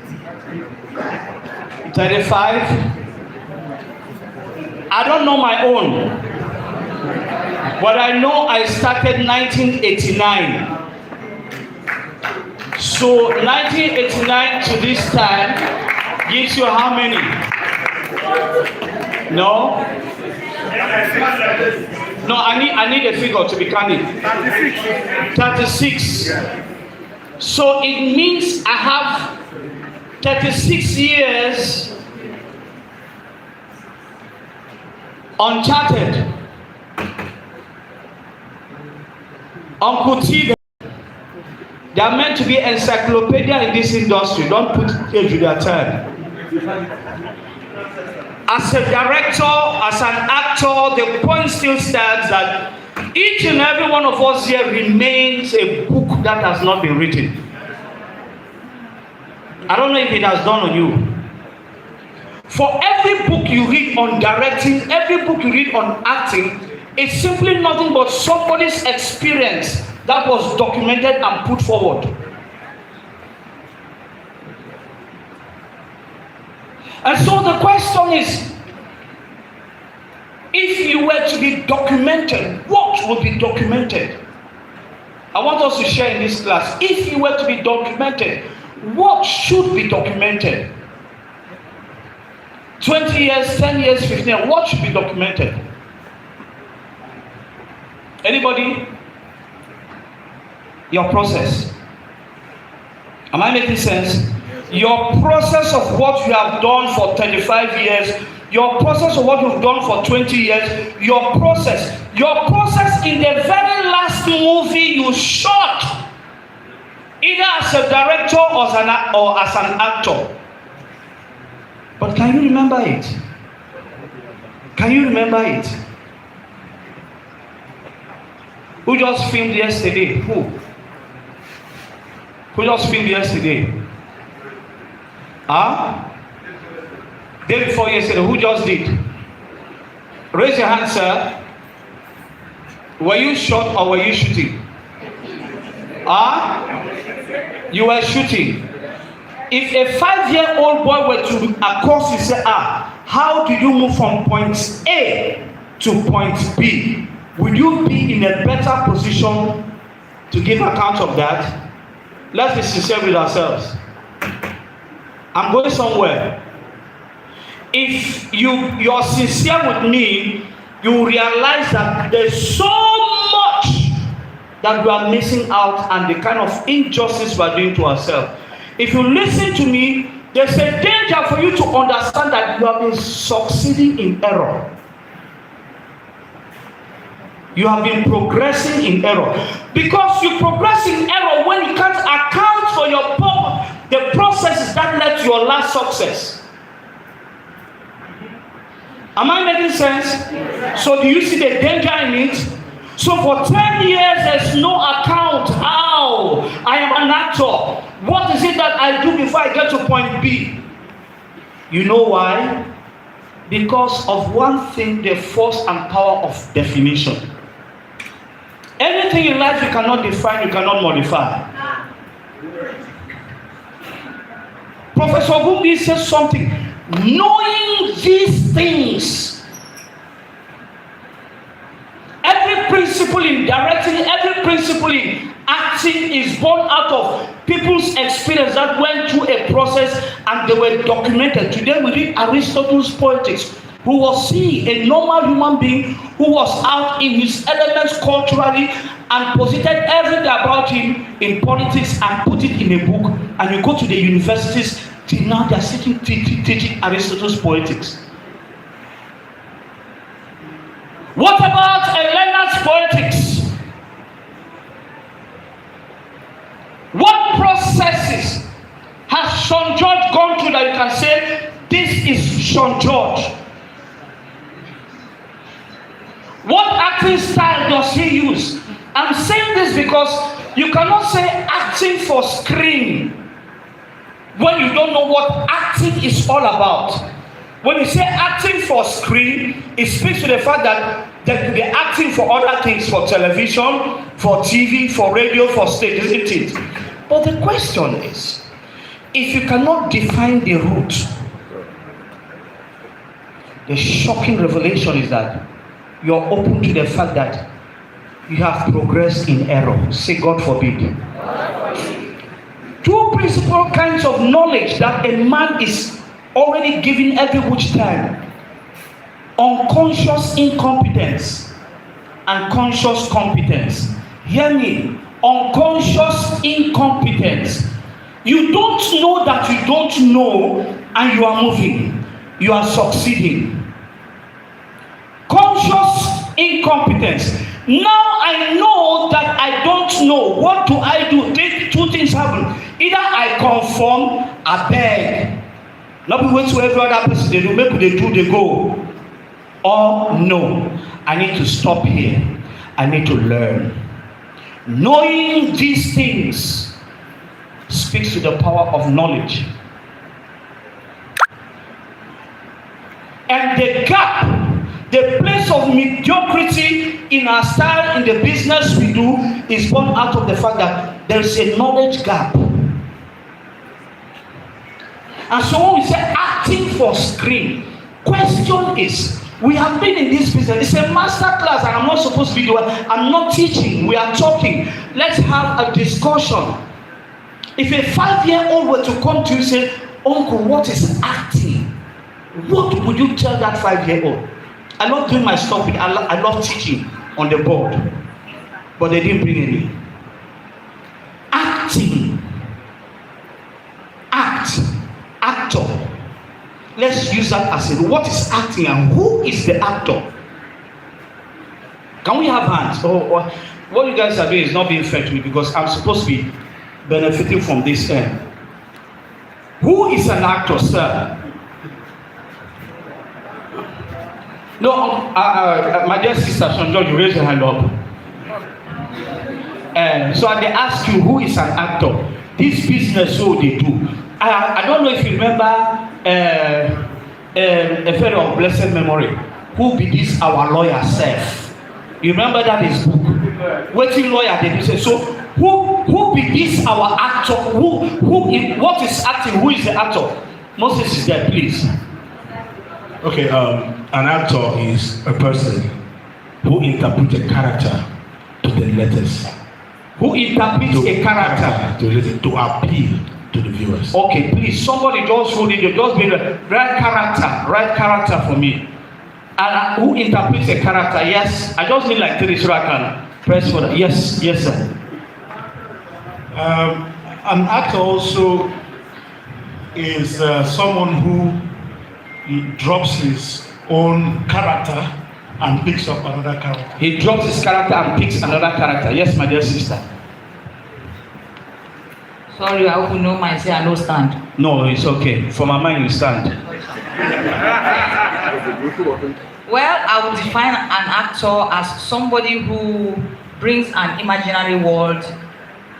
35. I don't know my own, but I know I started 1989. So 1989 to this time gives you how many? No? No, I need a figure to be candid. 36. So it means I have 36 years uncharted. Uncle T, they are meant to be encyclopedia in this industry. Don't put age with their time. As a director, as an actor, the point still stands that each and every one of us here remains a book that has not been written. I don't know if it has done on you. For every book you read on directing, every book you read on acting, it's simply nothing but somebody's experience that was documented and put forward. And so the question is, if you were to be documented, what would be documented? I want us to share in this class. If you were to be documented, what should be documented? 20 years, 10 years, 15 years, what should be documented? Anybody? Your process. Am I making sense? Your process of what you have done for 35 years, your process of what you've done for 20 years, your process in the very last movie you shot, either as a director or as an actor. But can you remember it? Can you remember it? Who just filmed yesterday? Who just filmed yesterday? Day before yesterday, who just did? Raise your hand, sir. Were you shot or were you shooting? You were shooting. If a 5-year-old boy were to accost you, say, how do you move from point A to point B? Would you be in a better position to give account of that? Let's be sincere with ourselves. I'm going somewhere. If you're sincere with me, you realize that there's so much that we are missing out and the kind of injustice we are doing to ourselves. If you listen to me, there's a danger for you to understand that you have been succeeding in error. You have been progressing in error. Because you progress in error when you can't account for the processes that led to your last success. Am I making sense? So do you see the danger in it? So for 10 years, there's no account how I am an actor. What is it that I do before I get to point B? You know why? Because of one thing, the force and power of definition. Anything in life you cannot define, you cannot modify. Professor Gumbi says something. Knowing these things, every principle in directing, every principle in acting is born out of people's experience that went through a process and they were documented. Today we read Aristotle's Poetics, who was a normal human being who was out in his elements culturally and posited everything about him in politics and put it in a book. And you go to the universities, till now they are sitting teaching Aristotle's Poetics. What about Leonard's Poetics? What processes has Sean George gone through that you can say, this is Sean George? What acting style does he use? I'm saying this because you cannot say acting for screen when you don't know what acting is all about. When you say acting for screen, it speaks to the fact that They're acting for other things, for television, for TV, for radio, for stage, isn't it? But the question is, if you cannot define the root, the shocking revelation is that you're open to the fact that you have progressed in error. Say, God forbid. Two principal kinds of knowledge that a man is already given every which time: unconscious incompetence and conscious competence. Hear me. Unconscious incompetence. You don't know that you don't know, and you are moving. You are succeeding. Conscious incompetence. Now I know that I don't know. What do I do? Two things happen. Either I conform, I beg. Not be wait to every other person they do, make they do, they go. Or no, I need to stop here. I need to learn. Knowing these things speaks to the power of knowledge. And the gap, the place of mediocrity in our style, in the business we do, is born out of the fact that there is a knowledge gap. And so when we say acting for screen, question is, we have been in this business. It's a master class, and I'm not supposed to be doing. I'm not teaching. We are talking. Let's have a discussion. If a 5-year-old were to come to you and say, "Uncle, what is acting?" What would you tell that 5-year-old? I love doing my stuff. I love teaching on the board, but they didn't bring any. Acting. Actor. Let's use that as a, what is acting and who is the actor? Can we have hands? Or what you guys are doing is not being fair to me, because I'm supposed to be benefiting from this end. Who is an actor, sir? No, my dear sister, Sean George, you raise your hand up. So they ask you, who is an actor? This business, what they do. I don't know if you remember a fellow of blessed memory, who be this our lawyer self. You remember that his book? Waiting lawyer, they do say, so who be this our actor? What is acting? Who is the actor? Moses is there, please. Okay, an actor is a person who interprets a character to the letters. Who interprets a character to appeal to the viewers. Okay, please, somebody just hold it. Just be the right character for me. And who interprets a character? Yes, I just need like 3 so I can press for that. Yes, sir. An actor also is someone who drops his own character and picks up another character. He drops his character and picks another character. Yes, my dear sister. Sorry, I hope you know my say I no stand. No, it's okay. For my mind, you stand. Well, I would define an actor as somebody who brings an imaginary world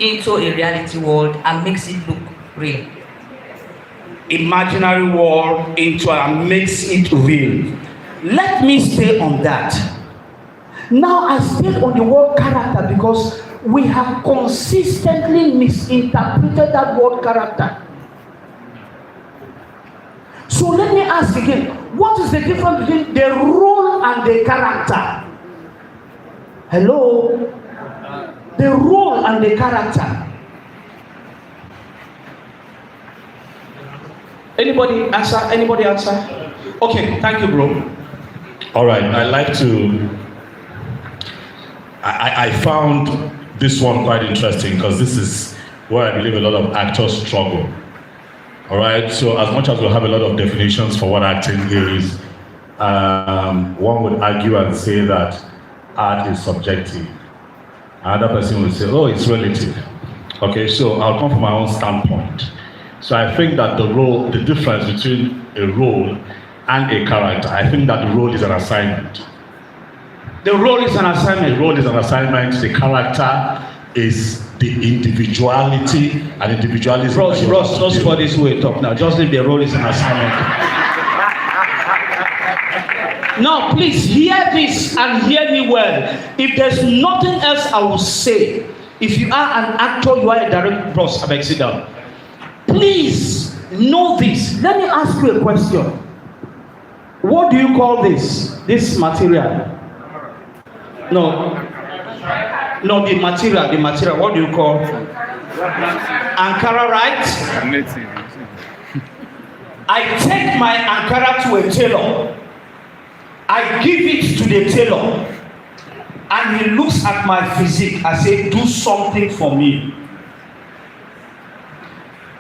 into a reality world and makes it look real. Imaginary world into and makes it real. Let me stay on that. Now I stay on the word character because we have consistently misinterpreted that word character. So let me ask again, what is the difference between the role and the character? Hello? The role and the character. Anybody answer? Okay, thank you, bro. All right, I found this one quite interesting because this is where I believe a lot of actors struggle. All right, so as much as we have a lot of definitions for what acting is, one would argue and say that art is subjective. Another person would say, oh, it's relative. Okay, so I'll come from my own standpoint. So I think that the difference between a role and a character, I think that the role is an assignment. The role is an assignment. The role is an assignment. The character is the individuality and individualism. Ross, just for this way talk now. Just leave the role is an assignment. Now, please hear this and hear me well. If there's nothing else I will say, if you are an actor, you are a director, bros, I beg, sit down. Please know this. Let me ask you a question. What do you call this? This material? No, the material. What do you call? Ankara, right? I take my Ankara to a tailor. I give it to the tailor, and he looks at my physique. I say, do something for me.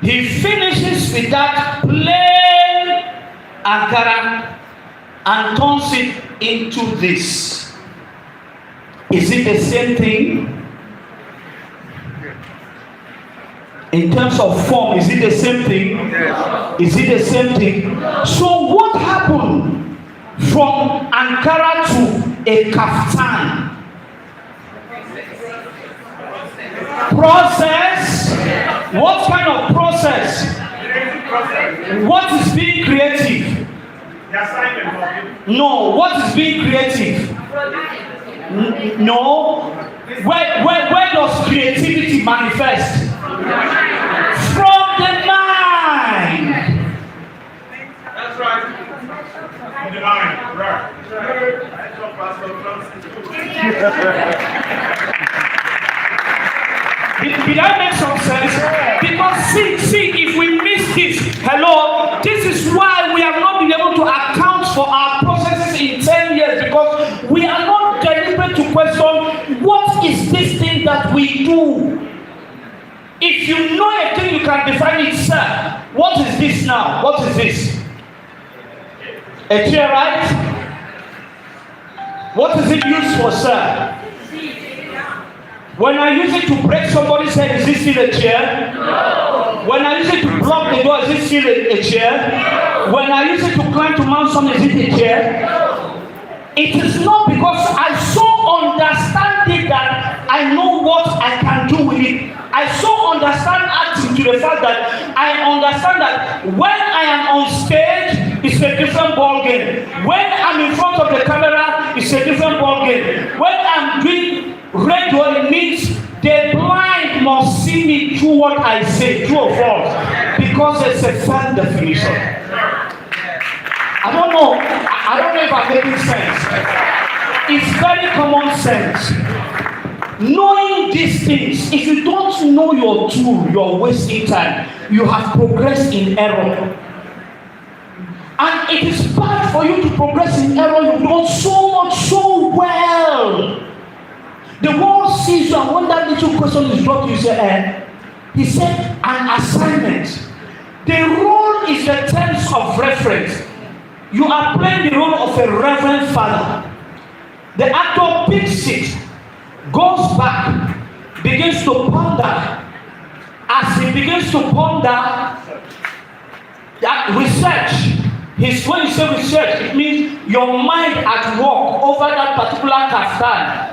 He finishes with that plain Ankara and turns it into this. Is it the same thing? In terms of form, is it the same thing? Is it the same thing? So what happened from Ankara to a kaftan? Process? What kind of process? What is being creative? No, what is being creative? No. Where does creativity manifest? From the mind. That's right. The mind, right. Did I make some sense? Because see, if we miss this, hello, this is why we have not been able to account for our processes in 10 years, because we are not deliberate to question what is this thing that we do. If you know a thing, you can define it, sir. What is this now? What is this? A chair, right? What is it used for, sir? When I use it to break somebody's head, is it still a chair? No. When I use it to block the door, is it still a chair? No. When I use it to climb to mount something, is it a chair? No. It is not because I so understand it that I know what I can do with it. I so understand acting to the fact that I understand that when I am on stage, it's a different ball game. When I'm in front of the camera, it's a different ball game. When I'm doing radio, it means the blind must see me through what I say, true or false, because it's a firm definition. I don't know if I'm making sense. It's very common sense. Knowing these things, if you don't know your tool, you're wasting time. You have progressed in error. And it is bad for you to progress in error. You've done so much so well. The world sees you, and when that little question is brought to you, say, he said, an assignment. The role is the terms of reference. You are playing the role of a reverend father. The actor picks it, goes back, begins to ponder. As he begins to ponder that research, when you say research, it means your mind at work over that particular kaftan,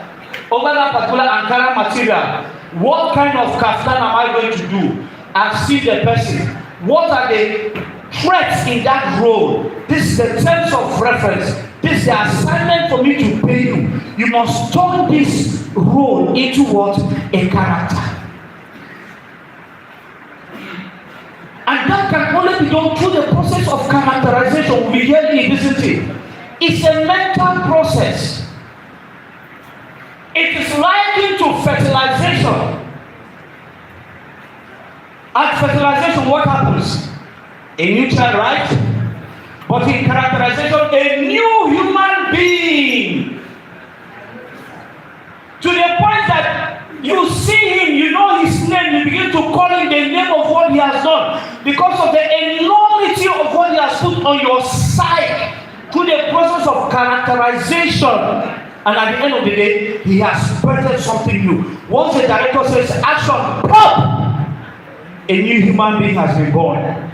over that particular Ankara material. What kind of kaftan am I going to do? I've seen the person. What are the threats in that role? This is the terms of reference. This is the assignment for me to pay you. You must turn this role into what? A character. And that can only be done through the process of characterization. We hear it, isn't it? It's a mental process. It is likened to fertilization. At fertilization, what happens? A new child, right? But in characterization, a new human being. To the point that you see him, you know his name, you begin to call him the name of what he has done. Because of the enormity of what he has put on your side. Through the process of characterization. And at the end of the day, he has birthed something new. Once the director says, action, pop! A new human being has been born.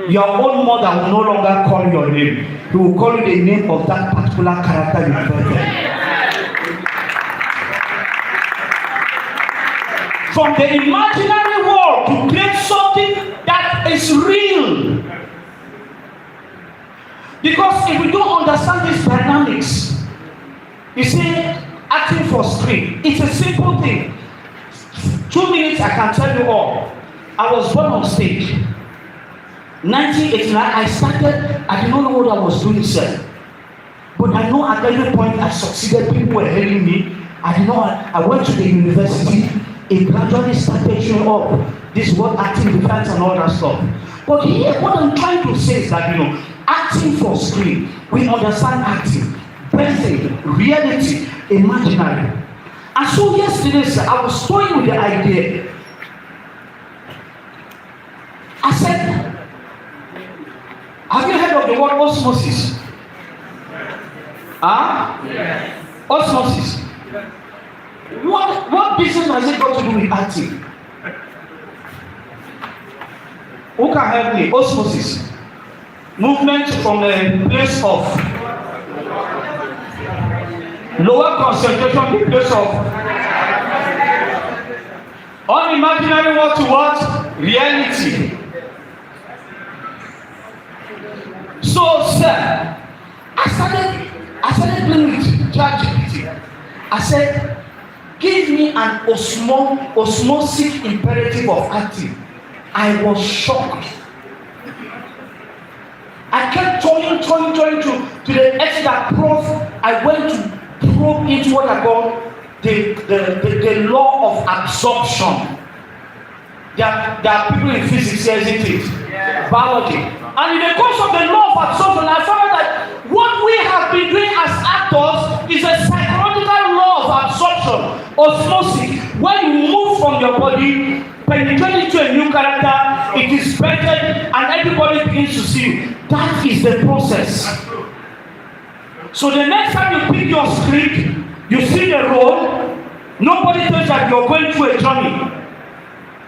Your own mother will no longer call your name. He will call you the name of that particular character you birthed. From the imaginary world to create something that is real. Because if we don't understand these dynamics, you see, acting for screen, it's a simple thing. 2 minutes, I can tell you all. I was born on stage. 1989, I started, I did not know what I was doing, sir. But I know at every point I succeeded, people were helping me. I went to the university, it gradually started showing up. This is what acting defines and all that stuff. But here, what I'm trying to say is that, acting for screen, we understand acting, breathing, reality, imaginary. And so yesterday, sir, I was toying with the idea. I said, have you heard of the word osmosis? Yes. Osmosis. What business has it got to do with acting? Who can help me? Osmosis. Movement from a place of lower concentration to place of unimaginary what to what? Reality. So, sir, I started playing with ChatGPT. I said, give me an osmotic imperative of acting. I was shocked. I kept toying to the extent that I went to probe into what I call the law of absorption. There are people in physics here, isn't it? Yeah. Biology. And in the course of the law of absorption, I found that what we have been doing as actors is a psychological law of absorption, osmosis. When you move from your body, penetrate into a new character, it is better, and everybody begins to see you. That is the process. So the next time you pick your script, you see the role, nobody tells that you're going through a journey.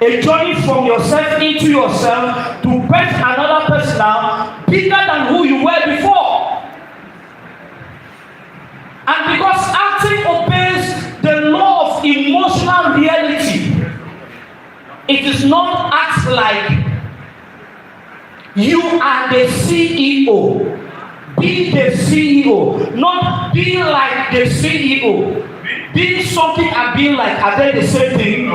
A journey from yourself into yourself to birth another person now bigger than who you were before. And because acting obeys the law of emotional reality, it is not act like you are the CEO. Be the CEO, not be like the CEO. Being something and being like, are they the same thing?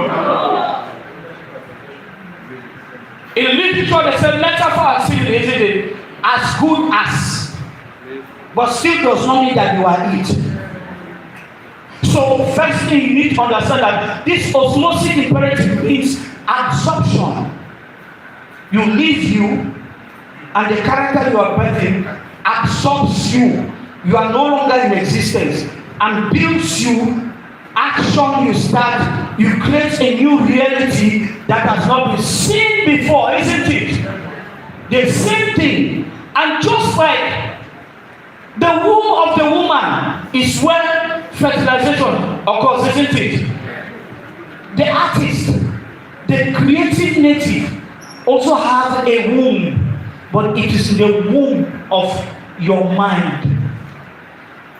In literature, they say metaphor and simile, isn't it? As good as. But still does not mean that you are it. So, first thing you need to understand that this osmotic imperative means absorption. You leave you, and the character you are birthing absorbs you. You are no longer in existence and builds you. Action you start, you create a new reality that has not been seen before, isn't it? The same thing. And just like the womb of the woman is where fertilization occurs, isn't it? The artist, the creative native also has a womb, but it is in the womb of your mind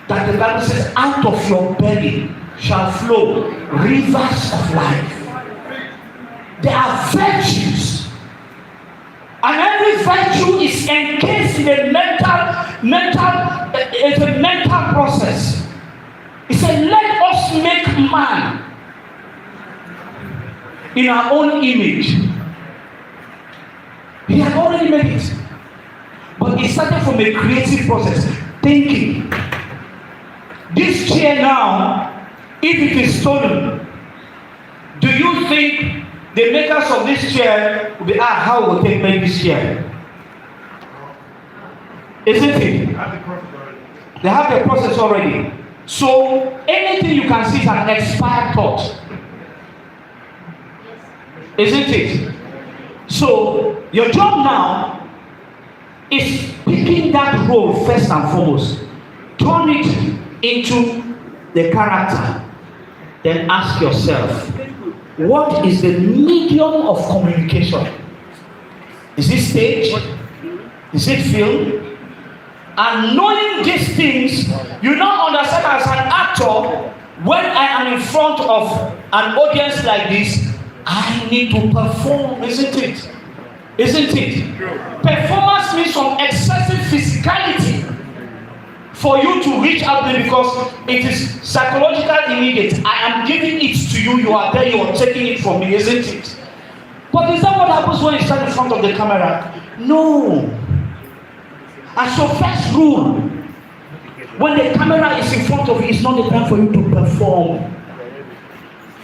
that the Bible says, out of your belly shall flow rivers of life. There are virtues, and every virtue is encased in a mental process. He said, let us make man in our own image. He had already made it, but it started from a creative process, thinking. This chair now, if it is stolen, do you think the makers of this chair will be asked how will they make this chair? Isn't it? They have the process already. So anything you can see is an expired thought. Isn't it? So your job now is picking that role first and foremost. Turn it into the character. Then ask yourself, what is the medium of communication? Is it stage? Is it film? And knowing these things, you now understand as an actor, when I am in front of an audience like this, I need to perform, isn't it? Isn't it? Performance means some excessive physicality for you to reach out there because it is psychological immediate. I am giving it to you, you are there, you are taking it from me, isn't it? But is that what happens when you stand in front of the camera? No. And so first rule, when the camera is in front of you, it's not the time for you to perform.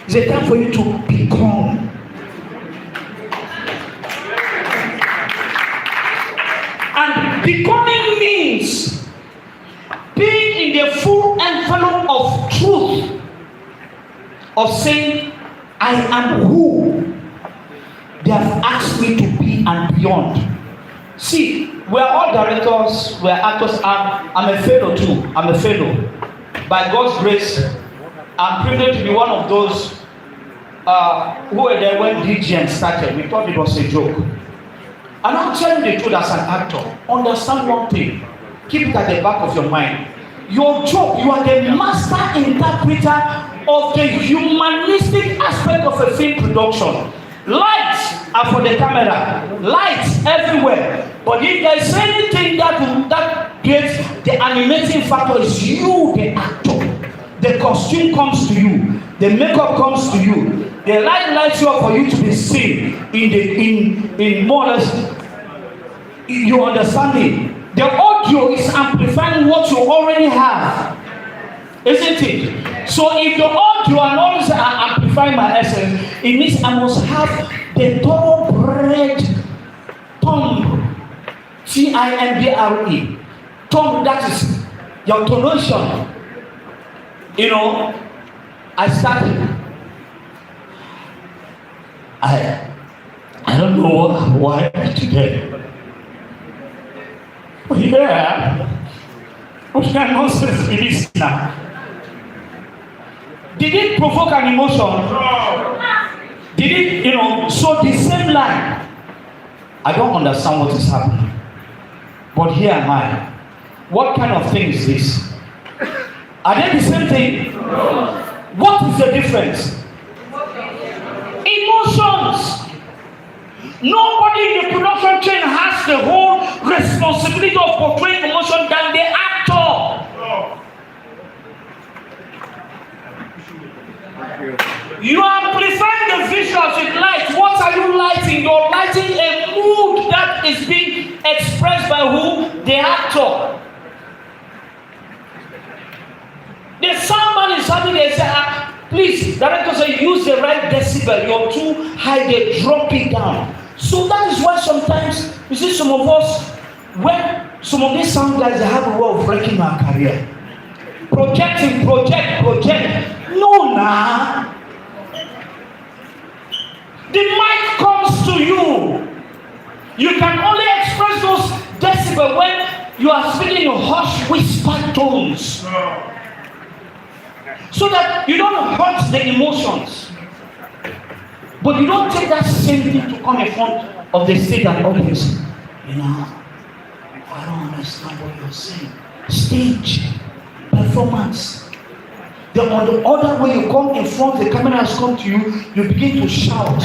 It's a time for you to become. And becoming means being in the full envelope of truth, of saying, I am who they have asked me to be and beyond. See, we're all directors, we're actors. I'm a fellow too. I'm a fellow. By God's grace, I'm privileged to be one of those who were there when DGN started. We thought it was a joke. And I'm telling you the truth as an actor. Understand one thing. Keep it at the back of your mind. Your job, you are the master interpreter of the humanistic aspect of a film production. Lights are for the camera, lights everywhere. But if there is anything that creates the animating factor, is you, the actor. The costume comes to you, the makeup comes to you, the light lights you up for you to be seen in more or less. You understand it? The audio is amplifying what you already have, isn't it? So if the audio and all this are amplifying my essence, it means I must have the thoroughbred tongue, Timbre, tongue, that is your tonation. You know, I started. I don't know why today. But yeah, what kind of nonsense is this now? Did it provoke an emotion? Did it, so the same line. I don't understand what is happening. But here am I. What kind of thing is this? Are they the same thing? What is the difference? Emotions. Nobody in the production chain has the whole responsibility of portraying emotion than the actor. You are amplifying the visuals with light. What are you lighting? You're lighting a mood that is being expressed by who? The actor. The soundman is having a say, please, director say use the right decibel. You're too high, they drop it down. So that is why sometimes you see some of us, when some of these sound guys, they have a way of breaking our career. Project. No, nah. The mic comes to you. You can only express those decibels when you are speaking in hush whisper tones. So that you don't hurt the emotions. But you don't take that same thing to come in front of the stage and audience. I don't understand what you're saying. Stage, performance. On the other way you come in front, the camera has come to you, you begin to shout.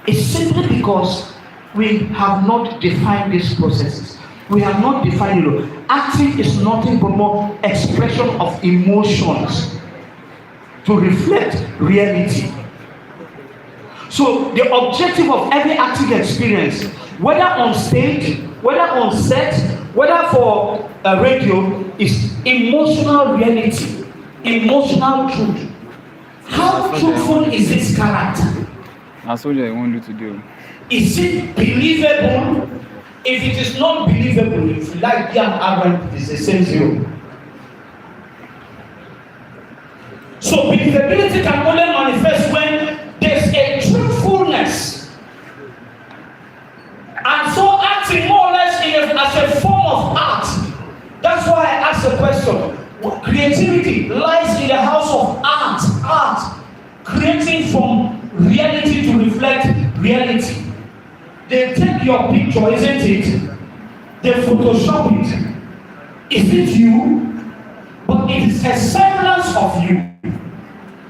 It's simply because we have not defined these processes. We have not defined it. Acting is nothing but more expression of emotions to reflect reality. So the objective of every acting experience, whether on stage, whether on set, whether for a radio, is emotional reality, emotional truth. How truthful is this character? That's what I want you to do. Is it believable? If it is not believable, if you like young Aaron, it is the same zero. So believability can only manifest when there's a truthfulness. And so acting more or less as a form of art. That's why I asked the question. Creativity lies in the house of art. Creating from reality to reflect reality. They take your picture, isn't it? They Photoshop it. Is it you? But it is a semblance of you.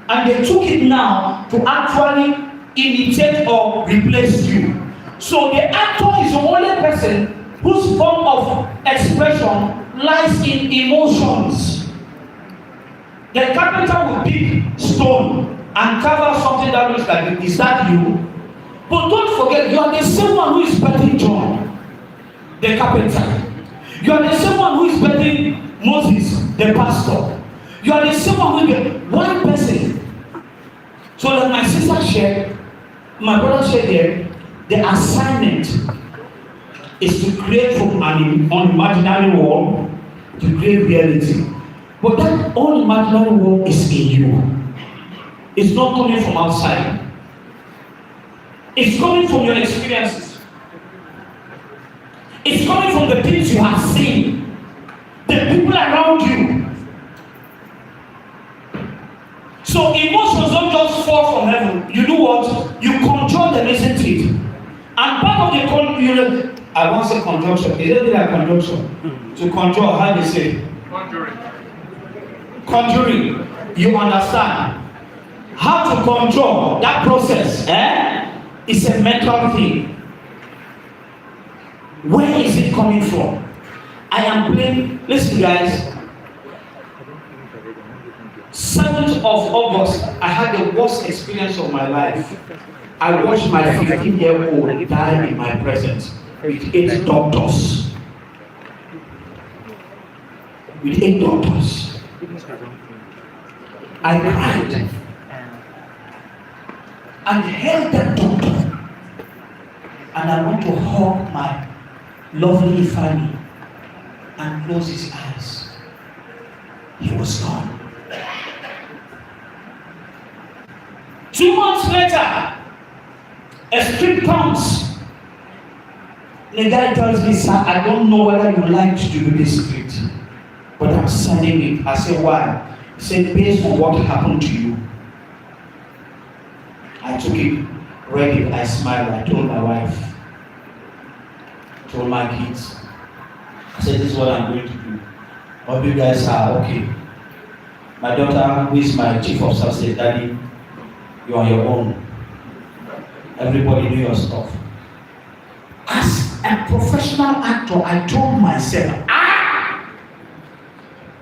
And they took it now to actually imitate or replace you. So the actor is the only person whose form of expression lies in emotions. The carpenter will pick stone and cover something that looks like it. Is that you? But don't forget, you are the same one who is building John, the carpenter. You are the same one who is building Moses, the pastor. You are the same one who is one person. So like my sister shared, my brother shared here, the assignment is to create from an unimaginary world to create reality. But that unimaginary world is in you. It's not coming from outside. It's coming from your experiences. It's coming from the things you have seen, the people around you. So emotions don't just fall from heaven. You do what? You control them, isn't it? And part of the I want to say conjunction. Is it like conjunction? To control, how do you say? Conjuring. You understand? How to control that process, It's a mental thing. Where is it coming from? I am playing, listen guys, 7th of August, I had the worst experience of my life. I watched my 15-year-old die in my presence with 8 doctors. With 8 doctors. I cried and held that doctor, and I went to hug my lovely Ifeanyi and close his eyes. He was gone. 2 months later, a script comes. The guy tells me, sir, I don't know whether you like to do this script, but I'm sending it. I said, why? He said, based on what happened to you. I took it, read it, I smiled, I told my wife, told my kids. I said, this is what I'm going to do. All you guys are okay. My daughter, who is my chief of staff, said, Daddy, you're on your own. Everybody do your stuff. As a professional actor, I told myself,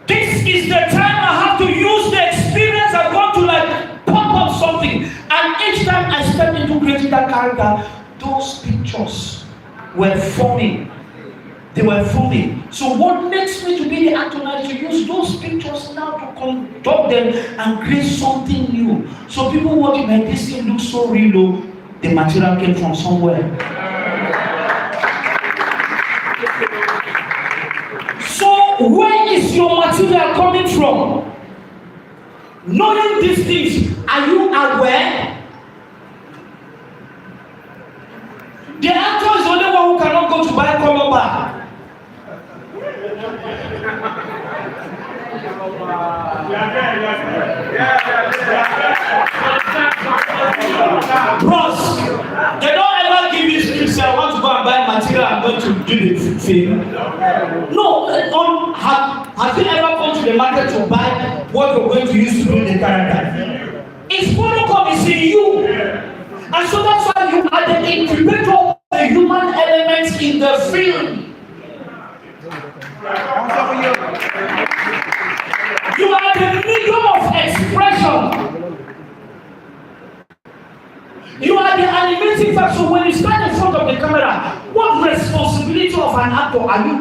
this is the time I have to use the experience I've got to like pump up something. And each time I stepped into creating that character, those pictures were forming. They were forming. So what makes me to be the actor now is to use those pictures now to conduct them and create something new. So people watching like this thing looks so real, the material came from somewhere. So where is your material coming from? Knowing these things, are you aware? The actor is the only one who cannot go to buy a color bar. Bros, they don't ever give you scripts. I want to go and buy material. I'm going to do the film. No, have you ever gone to the market to buy what you're going to use to build the character? It's photocopy, it's in you. And so that's why you are the incubator of the human elements in the film. You are the medium of expression. You are the animating factor. So when you stand in front of the camera, what responsibility of an actor are you?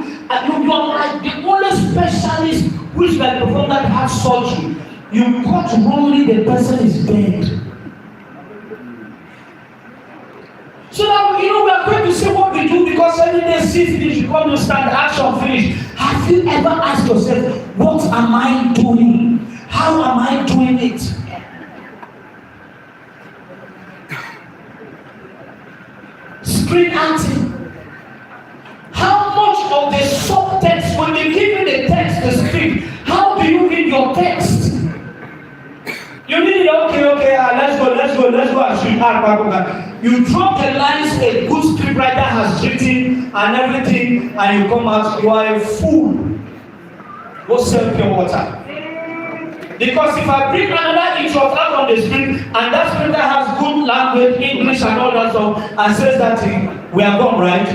You are like the only specialist who is like the one that has surgery. You cut wrongly, the person is dead. So now, we are going to say what we do because every day see finish, you come to stand, action finish. Have you ever asked yourself, what am I doing? How am I doing it? Screen acting. How much of the subtext, when they give you the text, the script, how do you read your text? You need it, okay, let's go and shoot. You drop the lines a good scriptwriter has written and everything, and you come out, you are a fool. Go sell pure water. Because if I bring another introvert out on the street and that spirit that has good language, English and all that stuff, and says that thing, we are gone, right?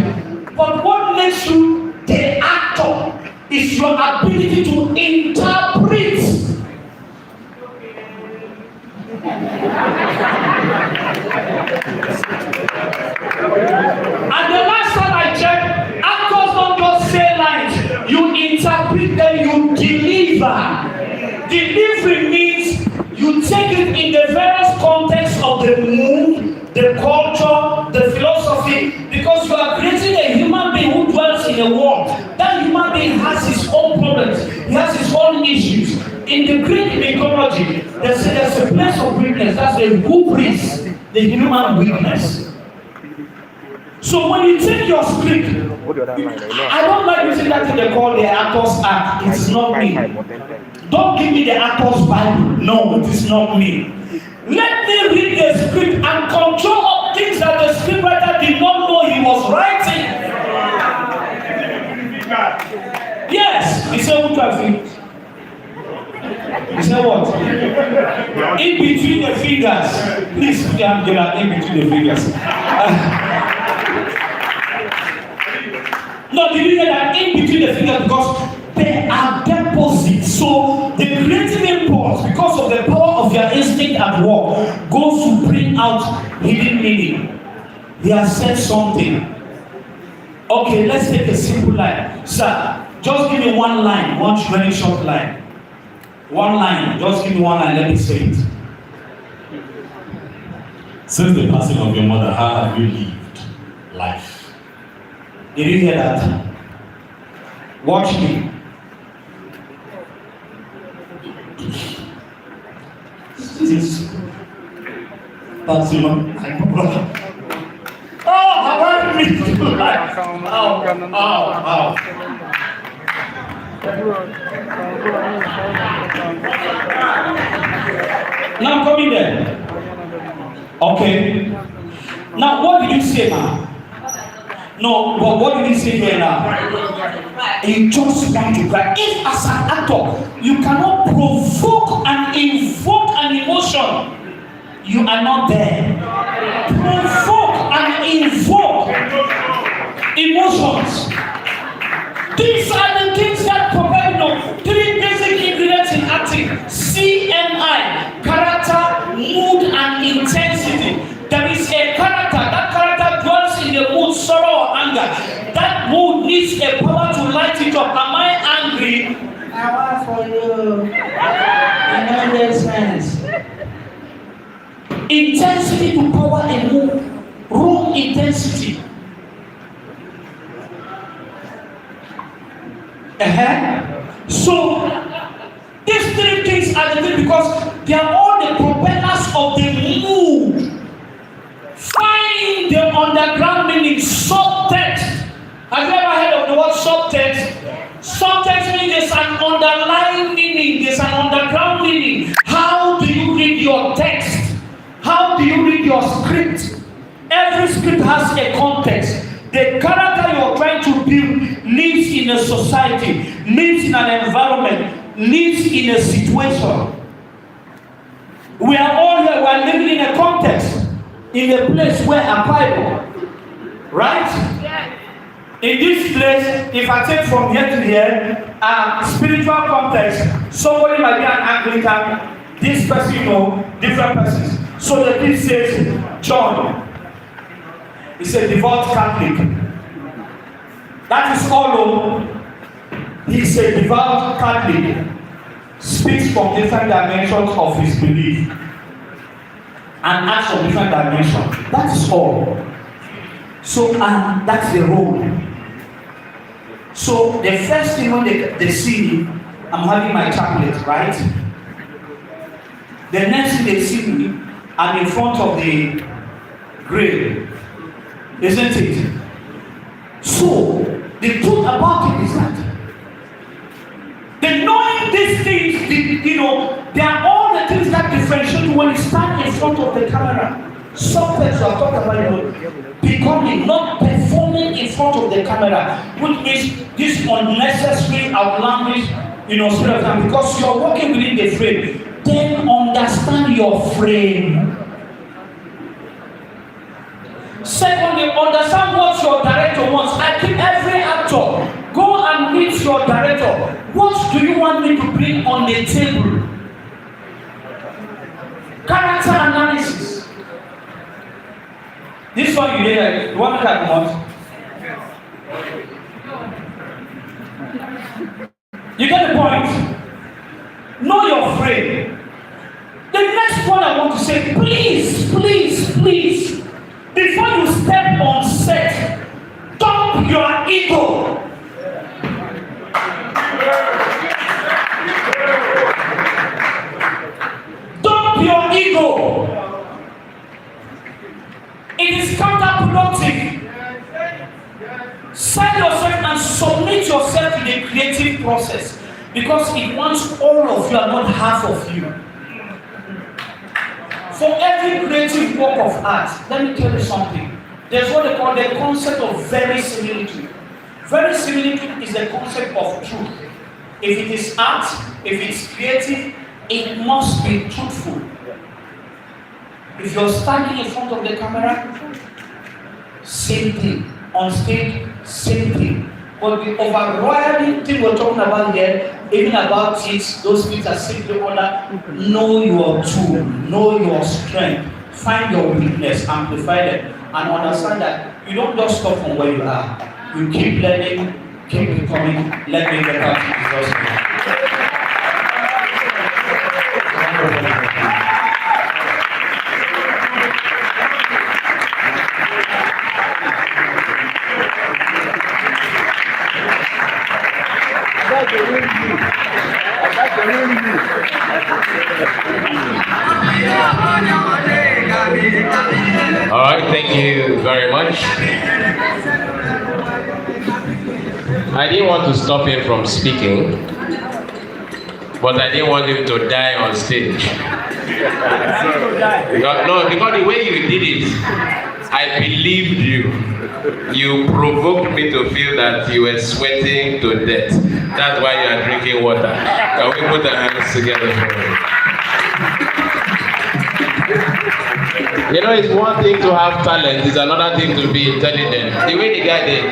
But what makes you the actor is your ability to interpret. And the last time I checked, actors don't just say lines, you interpret them, you deliver. Delivery means you take it in the various contexts of the mood, the culture, the philosophy, because you are creating a human being who dwells in a world. That human being has his own problems, he has his own issues. In the Greek mythology, there's a place of weakness, that's the hubris, the human weakness. So when you take your script, I don't like using that thing they call the actor's act. It's not me. Don't give me the actor's Bible. No, it is not me. Let me read the script and control of things that the scriptwriter did not know he was writing. Yes, he said, what have you? He said what? In between the fingers. Please, get in between the fingers. No, did you hear that? In between the fingers, because they are deposits. So the creative impulse, because of the power of your instinct at work, goes to bring out hidden meaning. He has said something. Okay, let's take a simple line. Sir, just give me one line, one very short line. One line, just give me one line, let me say it. Since the passing of your mother, how have you lived life? Did you hear that? Watch me. This Maximum. Oh, how are you? Oh. Now I'm coming there. Okay. Now what did you say now? No, but what did he say here now? You just want to cry. If as an actor, you cannot provoke and invoke an emotion, you are not there. Provoke and invoke emotions. These are the things that provide three basic ingredients in acting. CMI, character, mood, and intensity. There is a character. That character dwells in the mood, sorrow, or anger. That mood needs a power to light it up. Am I angry? I want for you. I know this sense. Intensity to power a mood. Wrong intensity. So, these three things are the thing because they are all the propellers of the mood. Find the underground meaning, subtext. Have you ever heard of the word subtext? Subtext means there's an underlying meaning, there's an underground meaning. How do you read your text? How do you read your script? Every script has a context. The character you're trying to build lives in a society, lives in an environment, lives in a situation. We are all here, we are living in a context, in a place where a Bible, right? Yes. In this place, if I take from here to here, spiritual context, somebody might be an Anglican, this person, different persons. So the thing says, John, he's a devout Catholic. That is all. He's a devout Catholic. Speaks from different dimensions of his belief and acts from different dimensions. That is all. So, and that's the role. So, the first thing when they see me, I'm having my chaplet, right? The next thing they see me, I'm in front of the grave. Isn't it? So, the truth about it is that the knowing these things, they are all the things that differentiate you when you stand in front of the camera. Sometimes you are talking about becoming, not performing in front of the camera, which means this unnecessary outlandish, spirit of time, because you're working within the frame. Then understand your frame. Secondly, understand what your director wants. I keep every actor, go and meet your director. What do you want me to bring on the table? Character analysis. This one you did, the one that I want. You get the point? Know your frame. The next one I want to say, please, before you step on set, dump your ego. Dump your ego. It is counterproductive. Sell yourself and submit yourself to the creative process, because it wants all of you and not half of you. For every creative work of art, let me tell you something. There's what they call the concept of verisimilitude. Verisimilitude is the concept of truth. If it is art, if it's creative, it must be truthful. If you're standing in front of the camera, same thing. On stage, same thing. But the overriding thing we're talking about here, even about it, those things are simply under know your tool, know your strength, find your weakness, amplify them, and understand that you don't just stop from where you are. You keep learning, keep becoming, let me get back to Jesus' name. All right, thank you very much. I didn't want to stop him from speaking, but I didn't want him to die on stage. No, because the way you did it, I believed you. You provoked me to feel that you were sweating to death. That's why you are drinking water. Can we put our hands together for him? You know, it's one thing to have talent, it's another thing to be intelligent. The way the guy did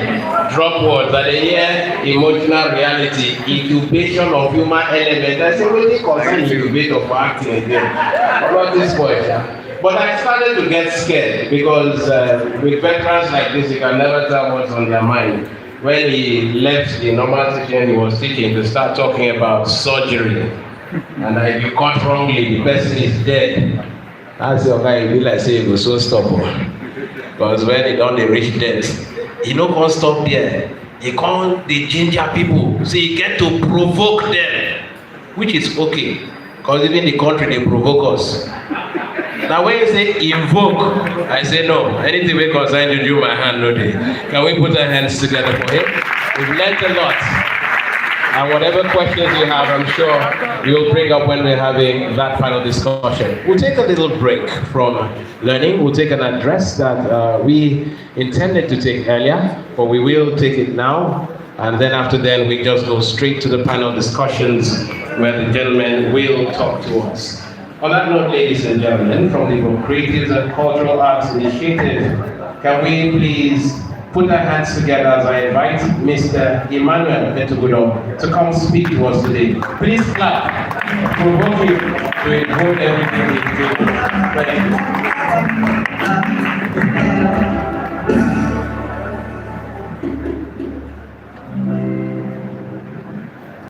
drop words that they hear emotional reality, incubation of human element. I say, really concern incubator for acting again. About this point. But I started to get scared because with veterans like this, you can never tell what's on their mind. When he left the normal teaching he was teaching to start talking about surgery, and if you caught wrongly, the person is dead. That's the guy you be like say you go so stop. Because when he don't reach death, he no can't stop there. He can't the ginger people. So he get to provoke them, which is okay. Because even the country they provoke us. Now when you say invoke, I say no. Anything we concern you do my hand no day. Can we put our hands together for him? We've learned a lot. And whatever questions you have, I'm sure you'll bring up when we're having that final discussion. We'll take a little break from learning. We'll take an address that we intended to take earlier, but we will take it now. And then after that, we just go straight to the panel discussions where the gentlemen will talk to us. On that note, ladies and gentlemen, from the Creatives and Cultural Arts Initiative, can we please put our hands together as I invite Mr. Emmanuel Etugudo to come speak to us today. Please clap. Provoke him to invoke everything he did. Thank you.